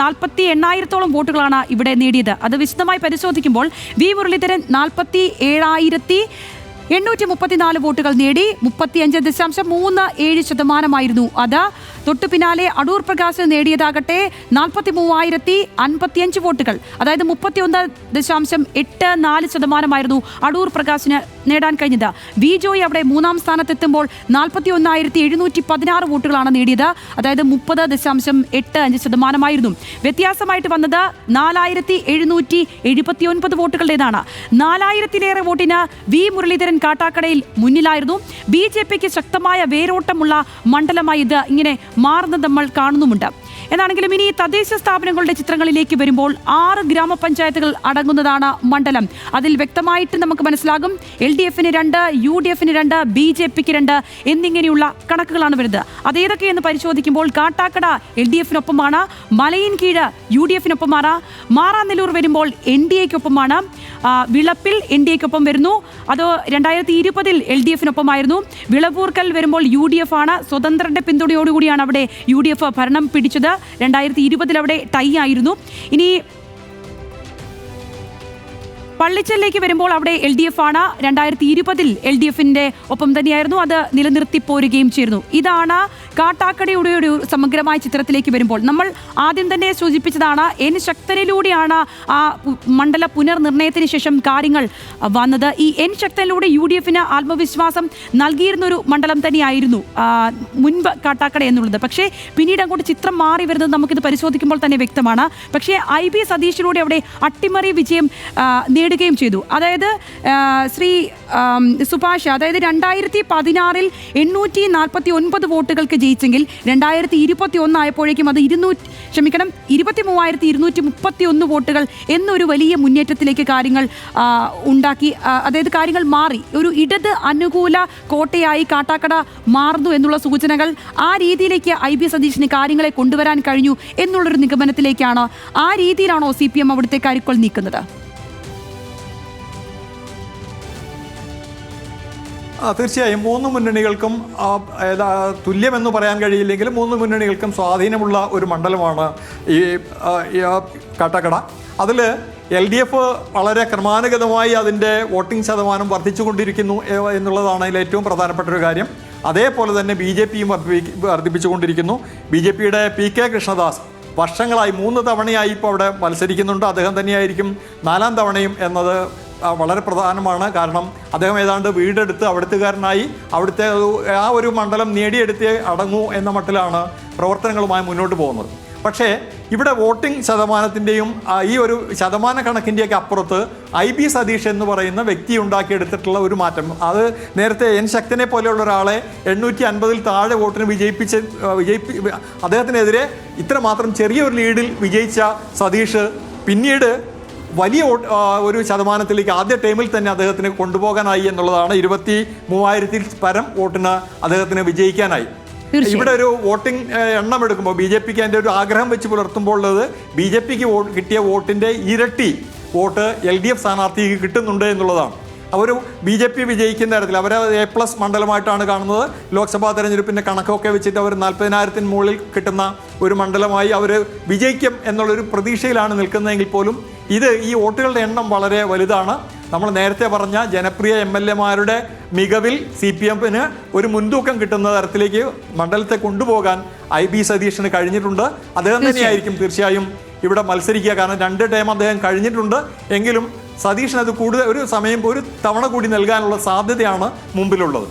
48,000-ഓളം വോട്ടുകളാണ് ഇവിടെ നേടിയത്. അത് വിശദമായി പരിശോധിക്കുമ്പോൾ V മുരളീധരൻ 47,834 വോട്ടുകൾ നേടി. 35.37% അത്. തൊട്ടു പിന്നാലെ അടൂർ പ്രകാശ് നേടിയതാകട്ടെ 43,055 വോട്ടുകൾ, അതായത് 31.84% അടൂർ പ്രകാശിന് നേടാൻ കഴിഞ്ഞത്. വി ജോയ് അവിടെ 3ാം സ്ഥാനത്തെത്തുമ്പോൾ 41,716 വോട്ടുകളാണ് നേടിയത്, അതായത് 30.85%. വ്യത്യാസമായിട്ട് വന്നത് 4,779 വോട്ടുകളുടേതാണ്. 4,000-ലേറെ വോട്ടിന് വി മുരളീധരൻ കാട്ടാക്കടയിൽ മുന്നിലായിരുന്നു. BJPക്ക് ശക്തമായ വേരോട്ടമുള്ള മണ്ഡലമായി ഇത് ഇങ്ങനെ മാറുന്നത് നമ്മൾ കാണുന്നുമുണ്ട്. എന്നാണെങ്കിലും ഇനി തദ്ദേശ സ്ഥാപനങ്ങളുടെ ചിത്രങ്ങളിലേക്ക് വരുമ്പോൾ 6 ഗ്രാമപഞ്ചായത്തുകൾ അടങ്ങുന്നതാണ് മണ്ഡലം. അതിൽ വ്യക്തമായിട്ട് നമുക്ക് മനസ്സിലാകും LDF-ന് 2, UDF-ന് 2, BJPക്ക് 2 എന്നിങ്ങനെയുള്ള കണക്കുകളാണ് വരുന്നത്. അതേതൊക്കെയെന്ന് പരിശോധിക്കുമ്പോൾ കാട്ടാക്കട LDF-നൊപ്പമാണ്, മലയിൻകീഴ് UDF-നൊപ്പമാണ്, മാറാനെല്ലൂർ വരുമ്പോൾ NDA-ക്കൊപ്പമാണ്, വിളപ്പിൽ NDA-ക്കൊപ്പം വരുന്നു. അത് 2020 LDF-നൊപ്പമായിരുന്നു. വിളവൂർക്കൽ വരുമ്പോൾ UDF ആണ്. സ്വതന്ത്രന്റെ പിന്തുണയോടുകൂടിയാണ് അവിടെ UDF ഭരണം പിടിച്ചത്. 2020 അവിടെ ടൈ ആയിരുന്നു. ഇനി പള്ളിച്ചലിലേക്ക് വരുമ്പോൾ അവിടെ LDF ആണ്. 2020 LDF-ന്റെ ഒപ്പം തന്നെയായിരുന്നു. അത് നിലനിർത്തി പോരുകയും ചെയ്തിരുന്നു. ഇതാണ് കാട്ടാക്കടയുടെ ഒരു സമഗ്രമായ ചിത്രത്തിലേക്ക് വരുമ്പോൾ നമ്മൾ ആദ്യം തന്നെ സൂചിപ്പിച്ചതാണ് ശക്തനിലൂടെയാണ് ആ മണ്ഡല പുനർനിർണയത്തിന് ശേഷം കാര്യങ്ങൾ വന്നത്. ഈ ശക്തനിലൂടെ UDF-ന് ആത്മവിശ്വാസം നൽകിയിരുന്നൊരു മണ്ഡലം തന്നെയായിരുന്നു മുൻപ് കാട്ടാക്കട എന്നുള്ളത്. പക്ഷേ പിന്നീട് അങ്ങോട്ട് ചിത്രം മാറി വരുന്നത് നമുക്കിത് പരിശോധിക്കുമ്പോൾ തന്നെ വ്യക്തമാണ്. പക്ഷേ IB സതീഷിലൂടെ അവിടെ അട്ടിമറി വിജയം നേടുകയും ചെയ്തു. അതായത് ശ്രീ സുഭാഷ്, അതായത് 2016 849 വോട്ടുകൾക്ക് ജയിച്ചെങ്കിൽ 2021 ആയപ്പോഴേക്കും അത് 23,231 വോട്ടുകൾ എന്നൊരു വലിയ മുന്നേറ്റത്തിലേക്ക് കാര്യങ്ങൾ ഉണ്ടാക്കി. അതായത് കാര്യങ്ങൾ മാറി. ഒരു ഇടത് അനുകൂല കോട്ടയായി കാട്ടാക്കട മാറുന്നു എന്നുള്ള സൂചനകൾ ആ രീതിയിലേക്ക് IB സതീഷിന് കാര്യങ്ങളെ കൊണ്ടുവരാൻ കഴിഞ്ഞു എന്നുള്ളൊരു നിഗമനത്തിലേക്കാണ്. ആ രീതിയിലാണോ CPM അവിടുത്തെ കാര്യങ്ങൾ നീക്കുന്നത്? തീർച്ചയായും 3 മുന്നണികൾക്കും തുല്യമെന്ന് പറയാൻ കഴിയില്ലെങ്കിലും 3 മുന്നണികൾക്കും സ്വാധീനമുള്ള ഒരു മണ്ഡലമാണ് ഈ കാട്ടാക്കട. അതിൽ LDF വളരെ ക്രമാനുഗതമായി അതിൻ്റെ വോട്ടിംഗ് ശതമാനം വർദ്ധിച്ചുകൊണ്ടിരിക്കുന്നു എന്നുള്ളതാണ് അതിൽ ഏറ്റവും പ്രധാനപ്പെട്ട ഒരു കാര്യം. അതേപോലെ തന്നെ BJPയും വർദ്ധിപ്പിച്ചുകൊണ്ടിരിക്കുന്നു. BJPയുടെ PK കൃഷ്ണദാസ് വർഷങ്ങളായി 3 തവണയായി ഇപ്പോൾ അവിടെ മത്സരിക്കുന്നുണ്ട്. അദ്ദേഹം തന്നെയായിരിക്കും 4ാം തവണയും എന്നത് വളരെ പ്രധാനമാണ്. കാരണം അദ്ദേഹം ഏതാണ്ട് വീടെടുത്ത് അവിടുത്തുകാരനായി അവിടുത്തെ ആ ഒരു മണ്ഡലം നേടിയെടുത്തേ അടങ്ങൂ എന്ന മട്ടിലാണ് പ്രവർത്തനങ്ങളുമായി മുന്നോട്ട് പോകുന്നത്. പക്ഷേ ഇവിടെ വോട്ടിംഗ് ശതമാനത്തിൻ്റെയും ഈ ഒരു ശതമാന കണക്കിൻ്റെയൊക്കെ അപ്പുറത്ത് IB സതീഷ് എന്ന് പറയുന്ന വ്യക്തി ഉണ്ടാക്കിയെടുത്തിട്ടുള്ള ഒരു മാറ്റം, അത് നേരത്തെ N ശക്തനെ പോലെയുള്ള ഒരാളെ 850-ൽ താഴെ വോട്ടിന് അദ്ദേഹത്തിനെതിരെ ഇത്രമാത്രം ചെറിയൊരു ലീഡിൽ വിജയിച്ച സതീഷ് പിന്നീട് വലിയ ഒരു ശതമാനത്തിലേക്ക് ആദ്യ ടൈമിൽ തന്നെ അദ്ദേഹത്തിന് കൊണ്ടുപോകാനായി എന്നുള്ളതാണ്. 23,000-ൽ പരം വോട്ടിന് അദ്ദേഹത്തിന് വിജയിക്കാനായി. ഇവിടെ ഒരു വോട്ടിംഗ് എണ്ണം എടുക്കുമ്പോൾ BJPക്ക് അതിൻ്റെ ഒരു ആഗ്രഹം വെച്ച് പുലർത്തുമ്പോൾ ഉള്ളത് BJPക്ക് കിട്ടിയ വോട്ടിൻ്റെ ഇരട്ടി വോട്ട് LDF സ്ഥാനാർത്ഥിക്ക് കിട്ടുന്നുണ്ട് എന്നുള്ളതാണ്. അവർ BJP വിജയിക്കുന്ന തരത്തിൽ അവർ A+ മണ്ഡലമായിട്ടാണ് കാണുന്നത്. ലോക്സഭാ തെരഞ്ഞെടുപ്പിൻ്റെ കണക്കൊക്കെ വെച്ചിട്ട് അവർ 40,000-ന് മുകളിൽ കിട്ടുന്ന ഒരു മണ്ഡലമായി അവർ വിജയിക്കും എന്നുള്ളൊരു പ്രതീക്ഷയിലാണ് നിൽക്കുന്നതെങ്കിൽ പോലും ഈ വോട്ടുകളുടെ എണ്ണം വളരെ വലുതാണ്. നമ്മൾ നേരത്തെ പറഞ്ഞ ജനപ്രിയ MLA-മാരുടെ മികവിൽ CPM-ന് ഒരു മുൻതൂക്കം കിട്ടുന്ന തരത്തിലേക്ക് മണ്ഡലത്തെ കൊണ്ടുപോകാൻ IB സതീഷിന് കഴിഞ്ഞിട്ടുണ്ട്. അദ്ദേഹം തന്നെയായിരിക്കും തീർച്ചയായും ഇവിടെ മത്സരിക്കുക. കാരണം 2 ടൈം അദ്ദേഹം കഴിഞ്ഞിട്ടുണ്ട്. എങ്കിലും സതീഷിന് അത് കൂടുതൽ ഒരു തവണ കൂടി നൽകാനുള്ള സാധ്യതയാണ് മുമ്പിലുള്ളത്.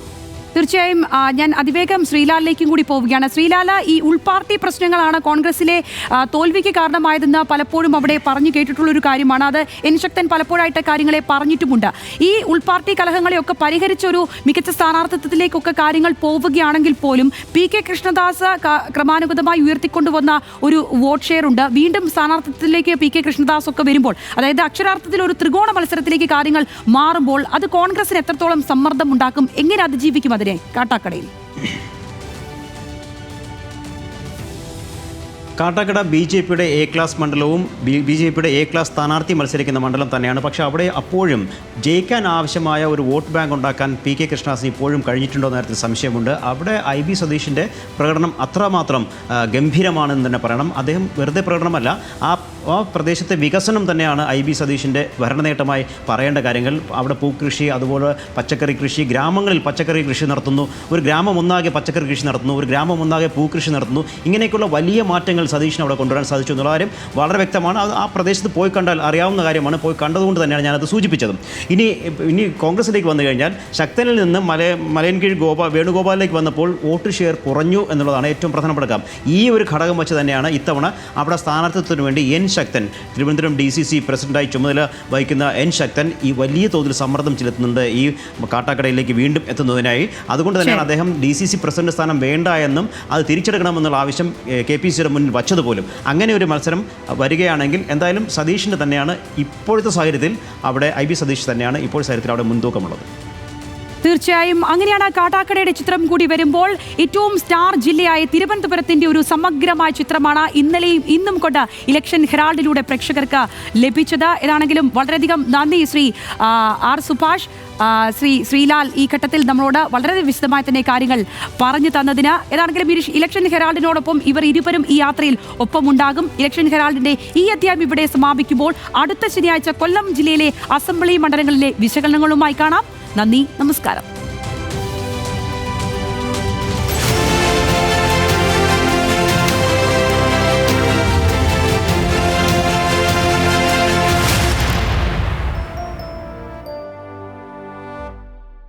തീർച്ചയായും ഞാൻ അതിവേഗം ശ്രീലാലിലേക്കും കൂടി പോവുകയാണ്. ശ്രീലാല, ഈ ഉൾപാർട്ടി പ്രശ്നങ്ങളാണ് കോൺഗ്രസിലെ തോൽവിക്ക് കാരണമായതെന്ന് പലപ്പോഴും അവിടെ പറഞ്ഞു കേട്ടിട്ടുള്ളൊരു കാര്യമാണ്. അത് N ശക്തൻ പലപ്പോഴായിട്ട് കാര്യങ്ങളെ പറഞ്ഞിട്ടുമുണ്ട്. ഈ ഉൾപാർട്ടി കലഹങ്ങളെയൊക്കെ പരിഹരിച്ചൊരു മികച്ച സ്ഥാനാർത്ഥിത്വത്തിലേക്കൊക്കെ കാര്യങ്ങൾ പോവുകയാണെങ്കിൽ പോലും PK കൃഷ്ണദാസ് ക്രമാനുഗതമായി ഉയർത്തിക്കൊണ്ടുവന്ന ഒരു വോട്ട് ഷെയർ ഉണ്ട്. വീണ്ടും സ്ഥാനാർത്ഥിത്വത്തിലേക്ക് PK കൃഷ്ണദാസ് ഒക്കെ വരുമ്പോൾ, അതായത് അക്ഷരാർത്ഥത്തിൽ ഒരു ത്രികോണ മത്സരത്തിലേക്ക് കാര്യങ്ങൾ മാറുമ്പോൾ അത് കോൺഗ്രസിന് എത്രത്തോളം സമ്മർദ്ദം ഉണ്ടാക്കും? എങ്ങനെ അതിജീവിക്കും അതിനെ കാട്ടാക്കടയിൽ? കാട്ടാക്കട BJPയുടെ A-ക്ലാസ് മണ്ഡലവും BJPയുടെ A-ക്ലാസ് സ്ഥാനാർത്ഥി മത്സരിക്കുന്ന മണ്ഡലം തന്നെയാണ്. പക്ഷേ അവിടെ അപ്പോഴും ജയിക്കാൻ ആവശ്യമായ ഒരു വോട്ട് ബാങ്ക് ഉണ്ടാക്കാൻ PK കൃഷ്ണദാസിന് ഇപ്പോഴും കഴിഞ്ഞിട്ടുണ്ടോ എന്ന കാര്യത്തിൽ സംശയമുണ്ട്. അവിടെ IB സതീഷിൻ്റെ പ്രകടനം അത്രമാത്രം ഗംഭീരമാണെന്ന് തന്നെ പറയണം. അദ്ദേഹം വെറുതെ പ്രകടനമല്ല, ആ പ്രദേശത്തെ വികസനം തന്നെയാണ് IB സതീഷിൻ്റെ ഭരണനേട്ടമായി പറയേണ്ട കാര്യങ്ങൾ. അവിടെ പൂക്കൃഷി, അതുപോലെ പച്ചക്കറി കൃഷി, ഗ്രാമങ്ങളിൽ പച്ചക്കറി കൃഷി നടത്തുന്നു, ഒരു ഗ്രാമം ഒന്നാകെ പച്ചക്കറി കൃഷി നടത്തുന്നു, ഒരു ഗ്രാമം ഒന്നാകെ പൂക്കൃഷി നടത്തുന്നു. ഇങ്ങനെയൊക്കെയുള്ള വലിയ മാറ്റങ്ങൾ സതീഷിനെ അവിടെ കൊണ്ടുവരാൻ സാധിച്ചു എന്നുള്ള കാര്യം വളരെ വ്യക്തമാണ്. അത് ആ പ്രദേശത്ത് പോയി കണ്ടാൽ അറിയാവുന്ന കാര്യമാണ്. പോയി കണ്ടതുകൊണ്ട് തന്നെയാണ് ഞാനത് സൂചിപ്പിച്ചതും. ഇനി കോൺഗ്രസിലേക്ക് വന്നു കഴിഞ്ഞാൽ ശക്തനിൽ നിന്ന് മലയൻകീഴ് വേണുഗോപാലിലേക്ക് വന്നപ്പോൾ വോട്ട് ഷെയർ കുറഞ്ഞു എന്നുള്ളതാണ് ഏറ്റവും പ്രധാനപ്പെട്ട കാര്യം. ഈ ഒരു ഘടകം വെച്ച് തന്നെയാണ് ഇത്തവണ അവിടെ സ്ഥാനാർത്ഥിത്വത്തിന് വേണ്ടി N ശക്തൻ, തിരുവനന്തപുരം DCC പ്രസിഡന്റായി ചുമതല വഹിക്കുന്ന N ശക്തൻ ഈ വലിയ തോതിൽ സമ്മർദ്ദം ചെലുത്തുന്നുണ്ട് ഈ കാട്ടാക്കടയിലേക്ക് വീണ്ടും എത്തുന്നതിനായി. അതുകൊണ്ട് തന്നെയാണ് അദ്ദേഹം DCC പ്രസിഡന്റ് സ്ഥാനം വേണ്ട എന്നും അത് തിരിച്ചെടുക്കണമെന്നുള്ള ആവശ്യം KPCയുടെ മുന്നിൽ വച്ചതുപോലും. അങ്ങനെ ഒരു മത്സരം വരികയാണെങ്കിൽ എന്തായാലും സതീഷിൻ്റെ തന്നെയാണ് ഇപ്പോഴത്തെ സാഹചര്യത്തിൽ അവിടെ IB സതീഷ് തന്നെയാണ് ഇപ്പോൾ സാഹചര്യത്തിൽ അവിടെ മുൻതൂക്കമുള്ളത്. തീർച്ചയായും അങ്ങനെയാണ്. കാട്ടാക്കടയുടെ ചിത്രം കൂടി വരുമ്പോൾ ഏറ്റവും സ്റ്റാർ ജില്ലയായ തിരുവനന്തപുരത്തിന്റെ ഒരു സമഗ്രമായ ചിത്രമാണ് ഇന്നലെയും ഇന്നും കൊണ്ട് ഇലക്ഷൻ ഹെറാൾഡിലൂടെ പ്രേക്ഷകർക്ക് ലഭിച്ചത്. ഏതാണെങ്കിലും വളരെയധികം നന്ദി ശ്രീ R സുഭാഷ്, ശ്രീലാൽ ഈ ഘട്ടത്തിൽ നമ്മളോട് വളരെ വിശദമായി തന്നെ കാര്യങ്ങൾ പറഞ്ഞു തന്നതിന്. ഏതാണെങ്കിലും ഇലക്ഷൻ ഹെറാൾഡിനോടൊപ്പം ഇവർ ഇരുവരും ഈ യാത്രയിൽ ഒപ്പമുണ്ടാകും. ഇലക്ഷൻ ഹെറാൾഡിന്റെ ഈ അധ്യായം ഇവിടെ സമാപിക്കുമ്പോൾ അടുത്ത ശനിയാഴ്ച കൊല്ലം ജില്ലയിലെ അസംബ്ലി മണ്ഡലങ്ങളിലെ വിശകലനങ്ങളുമായി കാണാം. നന്ദി, നമസ്കാരം.